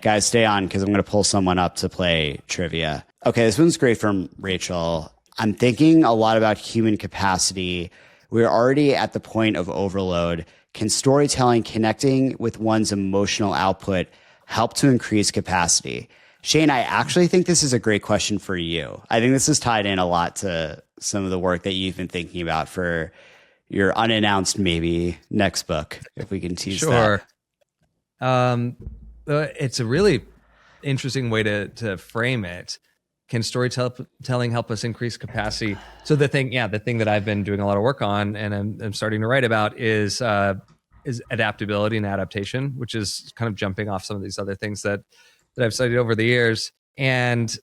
guys, stay on, because I'm going to pull someone up to play trivia. Okay, this one's great from Rachel. I'm thinking a lot about human capacity. We're already at the point of overload. Can storytelling, connecting with one's emotional output, help to increase capacity? Shane, I actually think this is a great question for you. I think this is tied in a lot to some of the work that you've been thinking about for your unannounced maybe next book, if we can tease that. Sure. It's a really interesting way to frame it. Can storytelling help us increase capacity? So the thing that I've been doing a lot of work on, and I'm starting to write about, is adaptability and adaptation, which is kind of jumping off some of these other things that I've studied over the years. And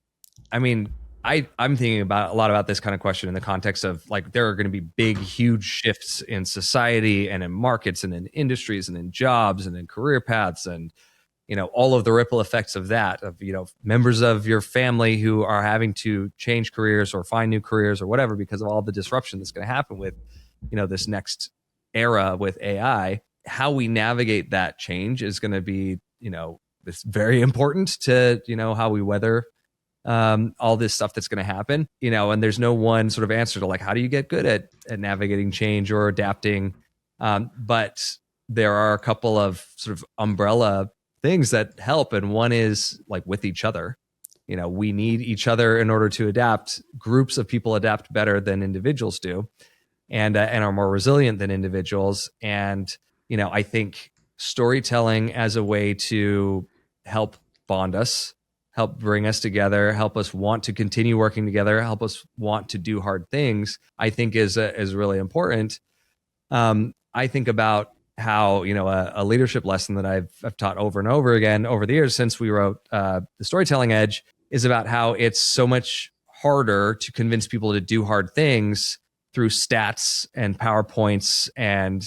I mean, I'm thinking a lot about this kind of question in the context of like, there are going to be big, huge shifts in society and in markets and in industries and in jobs and in career paths, and all of the ripple effects of that, of members of your family who are having to change careers or find new careers or whatever because of all the disruption that's going to happen with this next era with AI. How we navigate that change is going to be it's very important to how we weather all this stuff that's going to happen, and there's no one sort of answer to like, how do you get good at navigating change or adapting? But there are a couple of sort of umbrella things that help. And one is like with each other. We need each other in order to adapt. Groups of people adapt better than individuals do, and are more resilient than individuals. And, I think storytelling as a way to help bond us, help bring us together, help us want to continue working together, help us want to do hard things, I think is really important. I think about how, a leadership lesson that I've taught over and over again over the years since we wrote The Storytelling Edge is about how it's so much harder to convince people to do hard things through stats and PowerPoints and,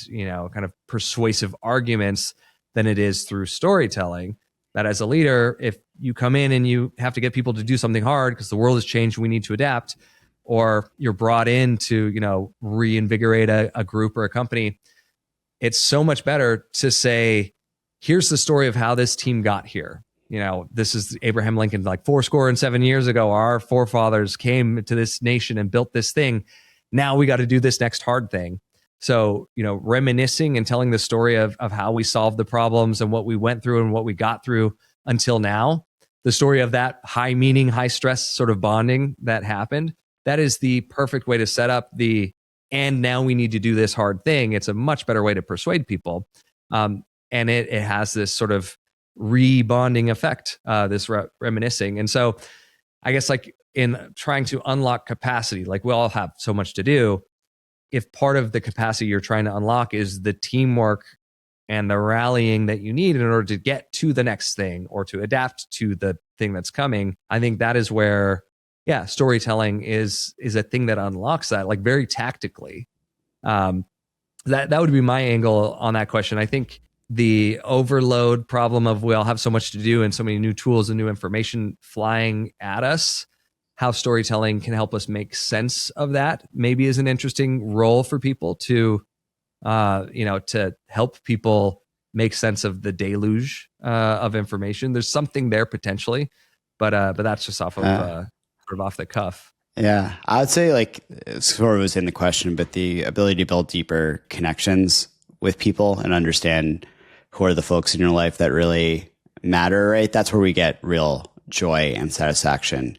kind of persuasive arguments than it is through storytelling. That as a leader, if you come in and you have to get people to do something hard because the world has changed, we need to adapt, or you're brought in to, reinvigorate a group or a company, it's so much better to say, here's the story of how this team got here. This is Abraham Lincoln, like 7 years ago, our forefathers came to this nation and built this thing. Now we got to do this next hard thing. So, reminiscing and telling the story of how we solved the problems and what we went through and what we got through until now, the story of that high meaning, high stress sort of bonding that happened, that is the perfect way to set up and now we need to do this hard thing. It's a much better way to persuade people. And it has this sort of rebonding effect, this reminiscing. And so I guess like in trying to unlock capacity, like we all have so much to do. If part of the capacity you're trying to unlock is the teamwork and the rallying that you need in order to get to the next thing or to adapt to the thing that's coming, I think that is where, storytelling is a thing that unlocks that, like very tactically. That would be my angle on that question. I think the overload problem of we all have so much to do and so many new tools and new information flying at us, how storytelling can help us make sense of that maybe is an interesting role for people to, to help people make sense of the deluge of information. There's something there potentially, but that's just off the cuff. Yeah, I would say like sort of was in the question, but the ability to build deeper connections with people and understand who are the folks in your life that really matter, right? That's where we get real joy and satisfaction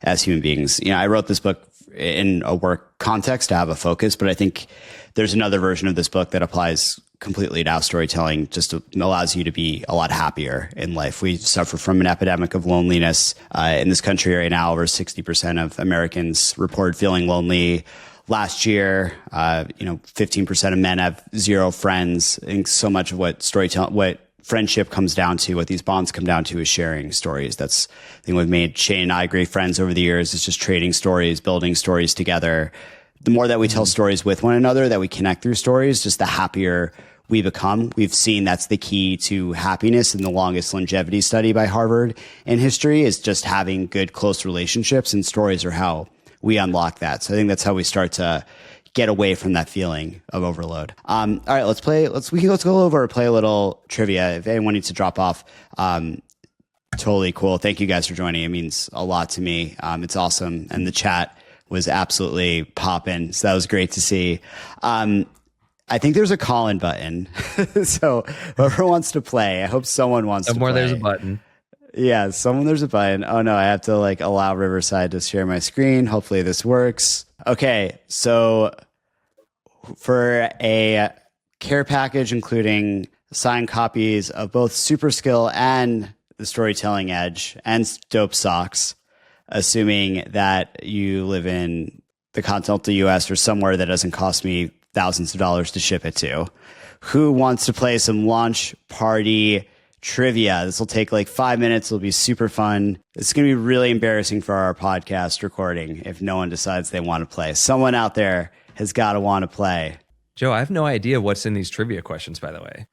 as human beings. I wrote this book in a work context to have a focus, but I think there's another version of this book that applies completely to how storytelling just allows you to be a lot happier in life. We suffer from an epidemic of loneliness in this country right now. Over 60% of Americans report feeling lonely. Last year, 15% of men have zero friends. I think so much of what friendship comes down to, what these bonds come down to, is sharing stories. That's the thing we've made Shane and I great friends over the years. It's just trading stories, building stories together. The more that we tell stories with one another, that we connect through stories, just the happier we become. We've seen that's the key to happiness in the longest longevity study by Harvard in history, is just having good, close relationships, and stories are how we unlock that. So I think that's how we start to get away from that feeling of overload. All right, let's go over and play a little trivia. If anyone needs to drop off, totally cool. Thank you guys for joining. It means a lot to me. It's awesome. And the chat was absolutely popping. So that was great to see. I think there's a call-in button. So whoever wants to play, I hope someone wants to play. There's a button. Yeah, there's a button. Oh no, I have to allow Riverside to share my screen. Hopefully this works. Okay, so for a care package including signed copies of both Super Skill and The Storytelling Edge and Dope Socks, assuming that you live in the continental US or somewhere that doesn't cost me thousands of dollars to ship it to, who wants to play some launch party trivia? This will take 5 minutes. It'll be super fun. It's going to be really embarrassing for our podcast recording if no one decides they want to play. Someone out there has got to want to play. Joe, I have no idea what's in these trivia questions, by the way.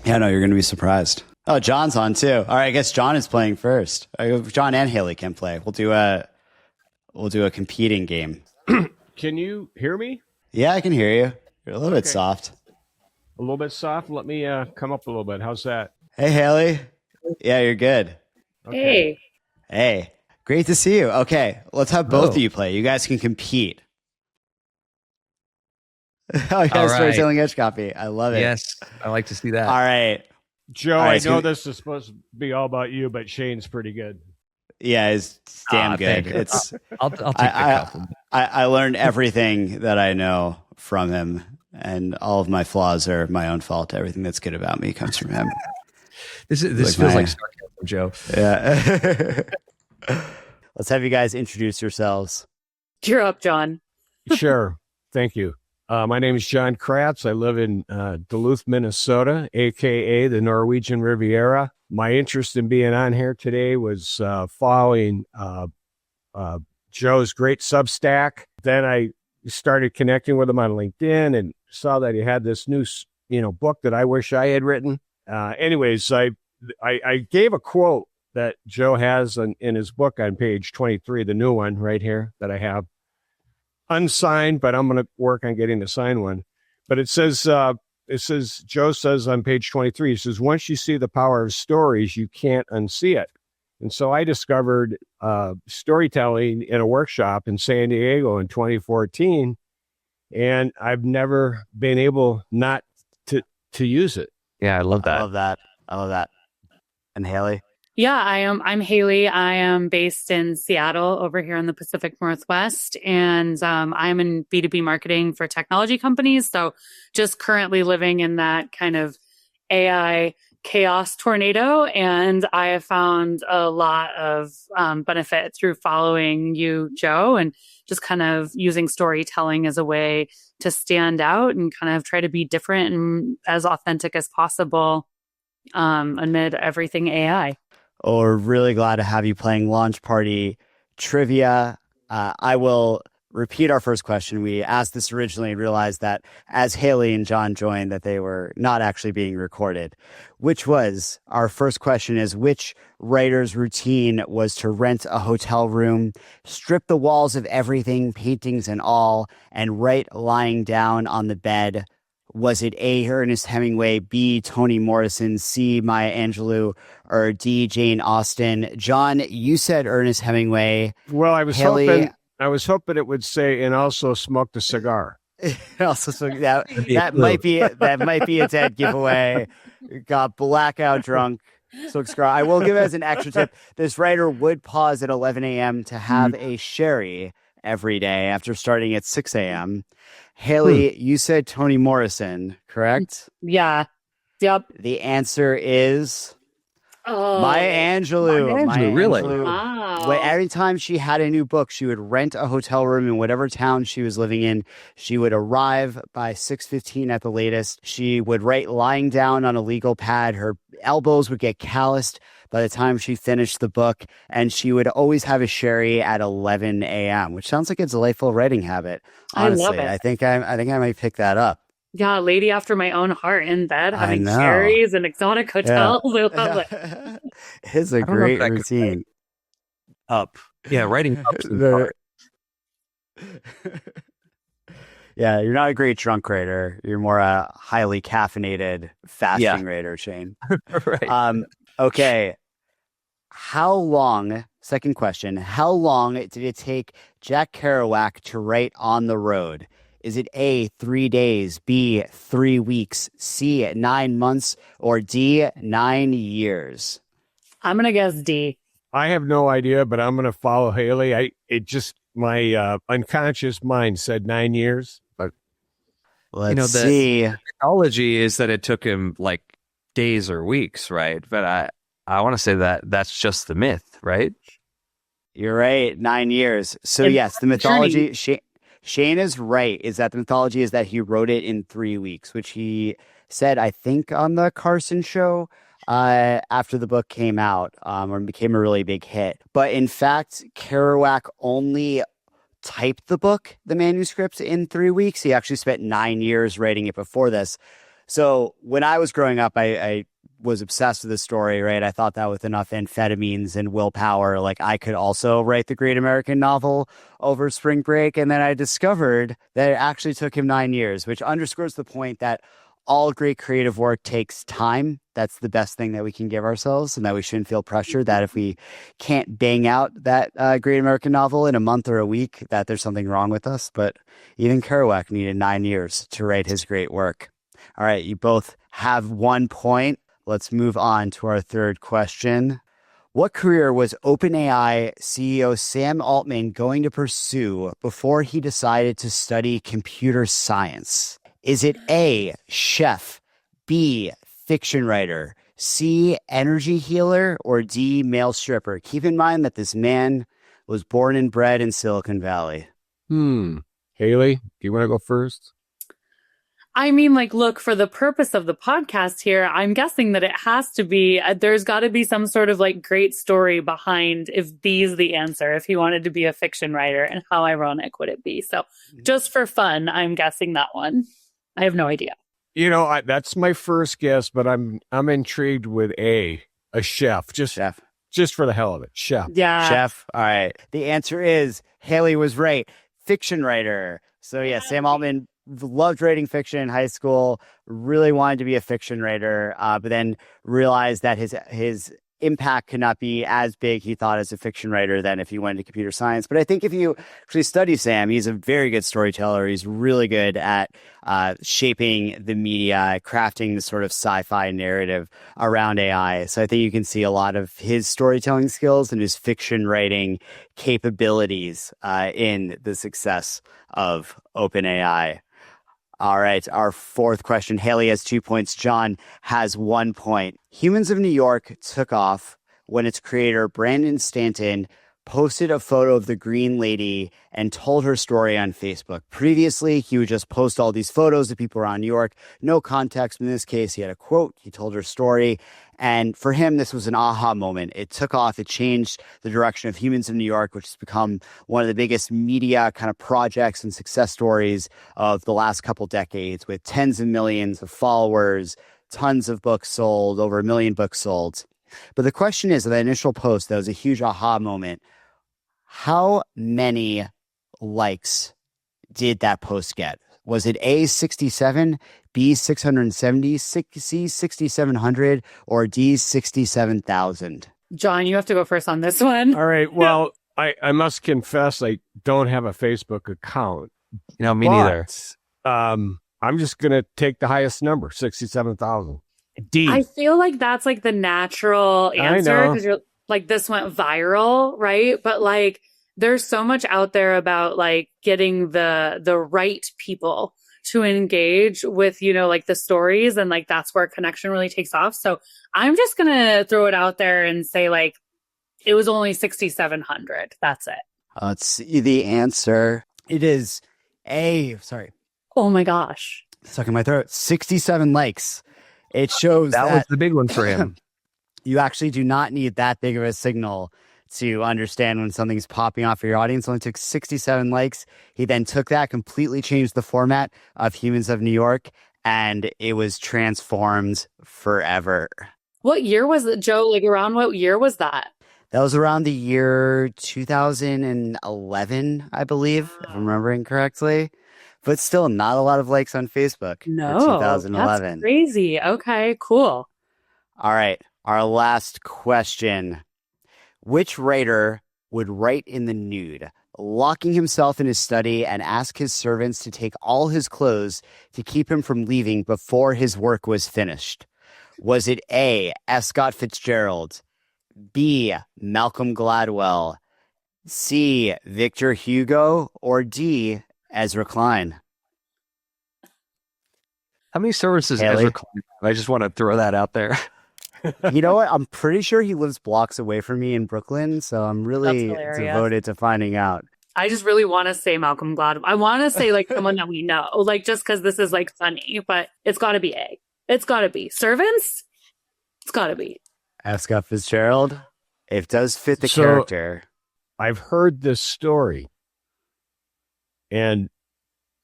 Yeah, no, you're going to be surprised. Oh, John's on too. All right, I guess John is playing first. John and Haley can play. We'll do a competing game. Can you hear me? Yeah, I can hear you. You're a little bit soft. A little bit soft. Let me come up a little bit. How's that? Hey, Haley. Yeah, you're good. Okay. Hey. Great to see you. Okay, let's have both of Oh. you play. You guys can compete. Oh, you All guys right. storytelling edge copy. I love it. Yes, I like to see that. All right. Joe, All right, I so- know this is supposed to be all about you, but Shane's pretty good. Yeah, it's damn good. Thank you. It's I'll take the I, compliment. I learned everything that I know from him, and all of my flaws are my own fault. Everything that's good about me comes from him. This like feels my- like sarcasm, Joe. Yeah. Let's have you guys introduce yourselves. You're up, John. Sure. Thank you. My name is John Kratz. I live in Duluth, Minnesota, a.k.a. the Norwegian Riviera. My interest in being on here today was following Joe's great Substack. Then I started connecting with him on LinkedIn and saw that he had this new, book that I wish I had written. Anyways, I gave a quote that Joe has in his book on page 23, the new one right here that I have. Unsigned, but I'm going to work on getting the signed one. But it says, Joe says on page 23, he says, once you see the power of stories, you can't unsee it. And so I discovered storytelling in a workshop in San Diego in 2014, and I've never been able not to use it. Yeah, I love I that. love that. I love that. And Haley? Yeah, I'm Haley. I am based in Seattle over here in the Pacific Northwest, and I'm in B2B marketing for technology companies. So just currently living in that kind of AI chaos tornado. And I have found a lot of benefit through following you, Joe, and just kind of using storytelling as a way to stand out and kind of try to be different and as authentic as possible amid everything AI. Oh, we're really glad to have you playing Launch Party Trivia. I will repeat our first question. We asked this originally and realized that as Haley and John joined that they were not actually being recorded, which was our first question is, which writer's routine was to rent a hotel room, strip the walls of everything, paintings and all, and write lying down on the bed? Was it A, Ernest Hemingway, B, Toni Morrison, C, Maya Angelou, or D, Jane Austen? John, you said Ernest Hemingway. Well, I was Haley- hoping it would say, and also smoked a cigar. Also, so that might be a dead giveaway. Got blackout drunk. So I will give it as an extra tip. This writer would pause at 11 a.m. to have a sherry every day after starting at 6 a.m. Haley, you said Toni Morrison, correct? Yeah. Yep. The answer is Oh, Maya Angelou. Maya Angelou, really? wow. Every time she had a new book, she would rent a hotel room in whatever town she was living in. She would arrive by 6:15 at the latest. She would write lying down on a legal pad. Her elbows would get calloused by the time she finished the book, and she would always have a sherry at 11 a.m., which sounds like a delightful writing habit. Honestly, I love it. I think I might pick that up. Yeah, lady after my own heart in bed, I having know. cherries and exotic hotels. I love it. It's a I don't know great if I could routine. Up. Yeah, writing ups and The- hard. Yeah, you're not a great drunk writer. You're more a highly caffeinated fasting writer, Shane. Right. Okay. Second question, how long did it take Jack Kerouac to write On the Road? Is it A, 3 days, B, 3 weeks, C, 9 months, or D, 9 years? I'm going to guess D. I have no idea, but I'm going to follow Haley. My unconscious mind said 9 years, but Let's the see. technology is that it took him like days or weeks, right? But I want to say that that's just the myth, right? You're right, 9 years. So And yes, the mythology, Shane is right, is that the mythology is that he wrote it in 3 weeks, which he said, I think, on the Carson show after the book came out or became a really big hit. But in fact, Kerouac only typed the manuscript in 3 weeks. He actually spent 9 years writing it before this. So when I was growing up, I was obsessed with this story, right? I thought that with enough amphetamines and willpower, like I could also write the great American novel over spring break. And then I discovered that it actually took him 9 years, which underscores the point that all great creative work takes time. That's the best thing that we can give ourselves, and that we shouldn't feel pressure that if we can't bang out that great American novel in a month or a week, that there's something wrong with us. But even Kerouac needed 9 years to write his great work. All right, you both have 1 point. Let's move on to our third question. What career was OpenAI CEO Sam Altman going to pursue before he decided to study computer science? Is it A, chef, B, fiction writer, C, energy healer, or D, male stripper? Keep in mind that this man was born and bred in Silicon Valley. Haley, do you want to go first? I mean, like, look, for the purpose of the podcast here, I'm guessing that it has to be, there's got to be some sort of like great story behind if B's the answer, if he wanted to be a fiction writer, and how ironic would it be? So just for fun, I'm guessing that one. I have no idea. You know, that's my first guess, but I'm intrigued with a chef. Chef. Just for the hell of it. Chef. Yeah. Chef. All right. The answer is Haley was right. Fiction writer. So yeah, Sam Altman loved writing fiction in high school, really wanted to be a fiction writer, but then realized that his impact could not be as big, he thought, as a fiction writer than if he went into computer science. But I think if you actually study Sam, he's a very good storyteller. He's really good at shaping the media, crafting the sort of sci-fi narrative around AI. So I think you can see a lot of his storytelling skills and his fiction writing capabilities in the success of OpenAI. All right, our fourth question. Haley has 2 points. John has 1 point. Humans of New York took off when its creator, Brandon Stanton, posted a photo of the Green Lady and told her story on Facebook. Previously, he would just post all these photos of people around New York. No context. In this case, he had a quote. He told her story. And for him, this was an aha moment. It took off. It changed the direction of Humans of New York, which has become one of the biggest media kind of projects and success stories of the last couple decades, with tens of millions of followers, tons of books sold, over 1 million books sold. But the question is, that initial post, that was a huge aha moment. How many likes did that post get? Was it A, 67, B, 670, C, 6,700, or D, 67,000? John, you have to go first on this one. All right. Well, I must confess, I don't have a Facebook account. Me neither. I'm just going to take the highest number, 67,000. D. I feel like that's like the natural answer because you're like, this went viral, right? But like, there's so much out there about like getting the right people to engage with, like the stories, and like that's where connection really takes off. So I'm just gonna throw it out there and say like it was only 6,700. That's it. Let's see the answer. It is A. Sorry. Oh my gosh. Stuck in my throat. 67 likes. It shows that was the big one for him. You actually do not need that big of a signal to understand when something's popping off for your audience. It only took 67 likes. He then took that, completely changed the format of Humans of New York, and it was transformed forever. What year was it, Joe? Like around what year was that? That was around the year 2011, I believe, if I'm remembering correctly. But still, not a lot of likes on Facebook No, for 2011. That's crazy. Okay, cool. All right, our last question. Which writer would write in the nude, locking himself in his study and ask his servants to take all his clothes to keep him from leaving before his work was finished? Was it A, F. Scott Fitzgerald, B, Malcolm Gladwell, C, Victor Hugo, or D, Ezra Klein? How many services Haley? Ezra Klein have? I just want to throw that out there. You know what? I'm pretty sure he lives blocks away from me in Brooklyn, so I'm really devoted to finding out. I just really want to say Malcolm Gladwell. I want to say like someone that we know, like just because this is like funny, but it's got to be A. It's got to be servants. It's got to be F. Scott Fitzgerald. It does fit the character. I've heard this story, and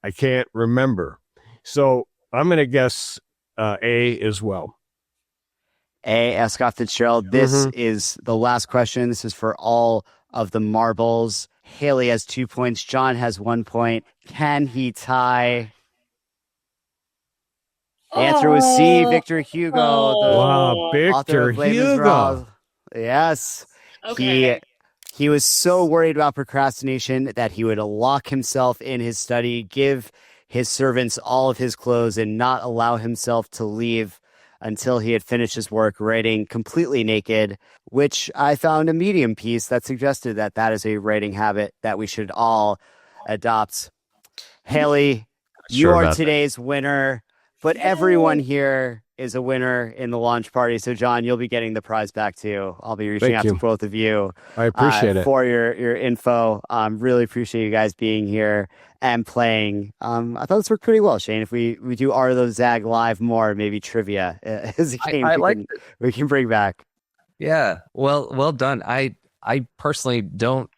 I can't remember. So I'm going to guess A as well. A, F. Scott Fitzgerald. This is the last question. This is for all of the marbles. Haley has 2 points. John has 1 point. Can he tie? answer was C, Victor Hugo, the Wow, author Victor of Les Hugo. Miserables. Yes. Okay. He was so worried about procrastination that he would lock himself in his study, give his servants all of his clothes, and not allow himself to leave until he had finished his work, writing completely naked, which I found a Medium piece that suggested that that is a writing habit that we should all adopt. Haley, you Sure are about that. today's winner, but everyone here is a winner in the launch party. So, John, you'll be getting the prize back too. I'll be reaching Thank out you. to both of you I appreciate it. for your info. Really appreciate you guys being here and playing. I thought this worked pretty well, Shane. If we do Art of the Zag live more, maybe trivia is a game we can bring back. Yeah. Well done. I personally don't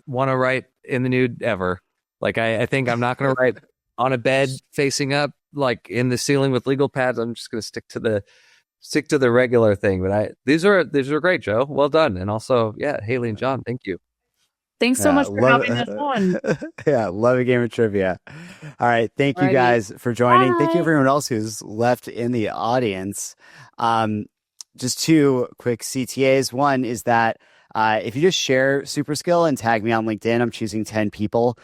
want to write in the nude ever. Like I think I'm not going to write on a bed facing up, like in the ceiling with legal pads. I'm just going to stick to the regular thing. But these are great, Joe. Well done. And also, yeah, Haley and John, thank you. Thanks so much for having us on. Yeah, love a game of trivia. All right. Thank you guys for joining. Bye. Thank you everyone else who's left in the audience. Just two quick CTAs. One is that if you just share Super Skill and tag me on LinkedIn, I'm choosing 10 people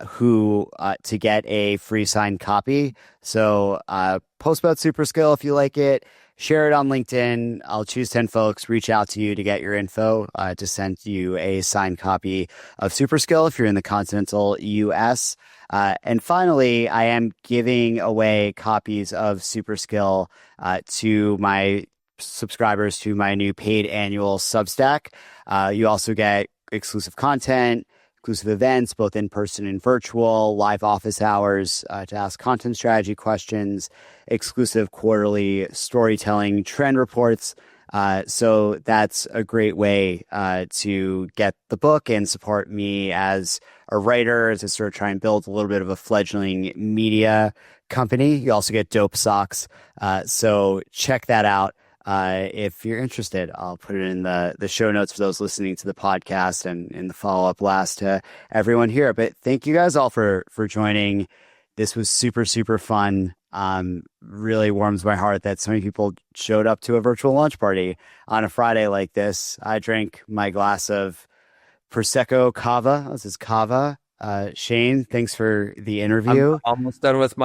who to get a free signed copy. So post about Super Skill if you like it. Share it on LinkedIn. I'll choose 10 folks, reach out to you to get your info to send you a signed copy of Super Skill if you're in the continental US. And finally, I am giving away copies of Super Skill to my subscribers to my new paid annual Substack. You also get exclusive content, exclusive events, both in person and virtual, live office hours to ask content strategy questions, exclusive quarterly storytelling trend reports. So that's a great way to get the book and support me as a writer, to sort of try and build a little bit of a fledgling media company. You also get dope socks. So check that out. If you're interested, I'll put it in the show notes for those listening to the podcast and in the follow-up blast to everyone here. But thank you guys all for joining. This was super, super fun. Really warms my heart that so many people showed up to a virtual launch party on a Friday like this. I drank my glass of Prosecco Cava. This is Cava. Shane, thanks for the interview. I'm almost done with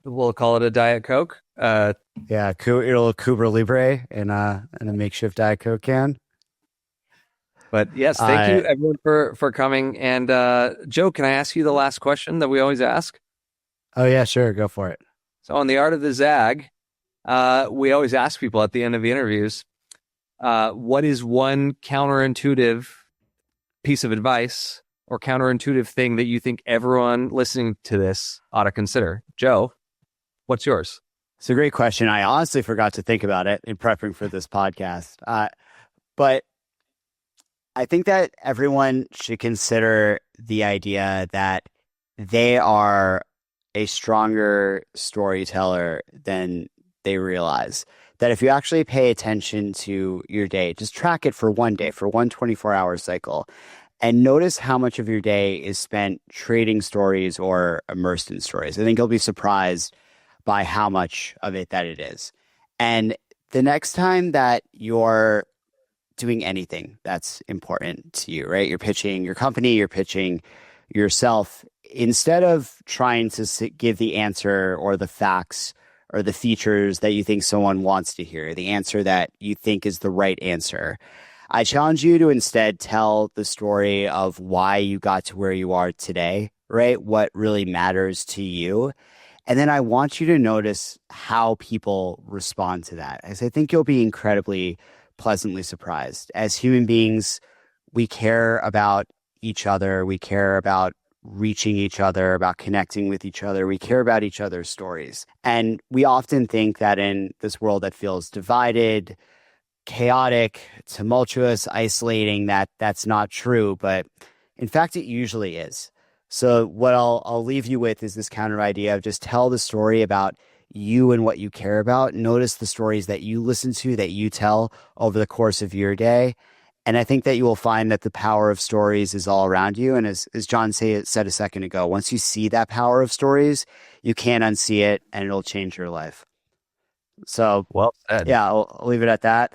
we'll call it a Diet Coke. Yeah, a little Cuba Libre in a makeshift Diet Coke can. But yes, thank you everyone for coming. And Joe, can I ask you the last question that we always ask? Oh yeah, sure, go for it. So on the Art of the Zag, we always ask people at the end of the interviews, what is one counterintuitive piece of advice or counterintuitive thing that you think everyone listening to this ought to consider? Joe, what's yours? It's a great question. I honestly forgot to think about it in prepping for this podcast. But I think that everyone should consider the idea that they are a stronger storyteller than they realize. That if you actually pay attention to your day, just track it for one day, for one 24-hour cycle, and notice how much of your day is spent trading stories or immersed in stories. I think you'll be surprised by how much of it that it is. And the next time that you're doing anything that's important to you, right? You're pitching your company, you're pitching yourself, instead of trying to give the answer or the facts or the features that you think someone wants to hear, the answer that you think is the right answer, I challenge you to instead tell the story of why you got to where you are today, right? What really matters to you. And then I want you to notice how people respond to that, as I think you'll be incredibly pleasantly surprised. As human beings, we care about each other. We care about reaching each other, about connecting with each other. We care about each other's stories. And we often think that in this world that feels divided, chaotic, tumultuous, isolating, that's not true. But in fact, it usually is. So what I'll leave you with is this counter idea of just tell the story about you and what you care about. Notice the stories that you listen to, that you tell over the course of your day. And I think that you will find that the power of stories is all around you. And as John said a second ago, once you see that power of stories, you can't unsee it and it'll change your life. So, Well said. yeah, I'll leave it at that.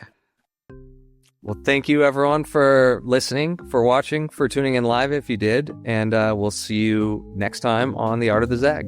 Well, thank you everyone for listening, for watching, for tuning in live if you did. And we'll see you next time on The Art of the Zag.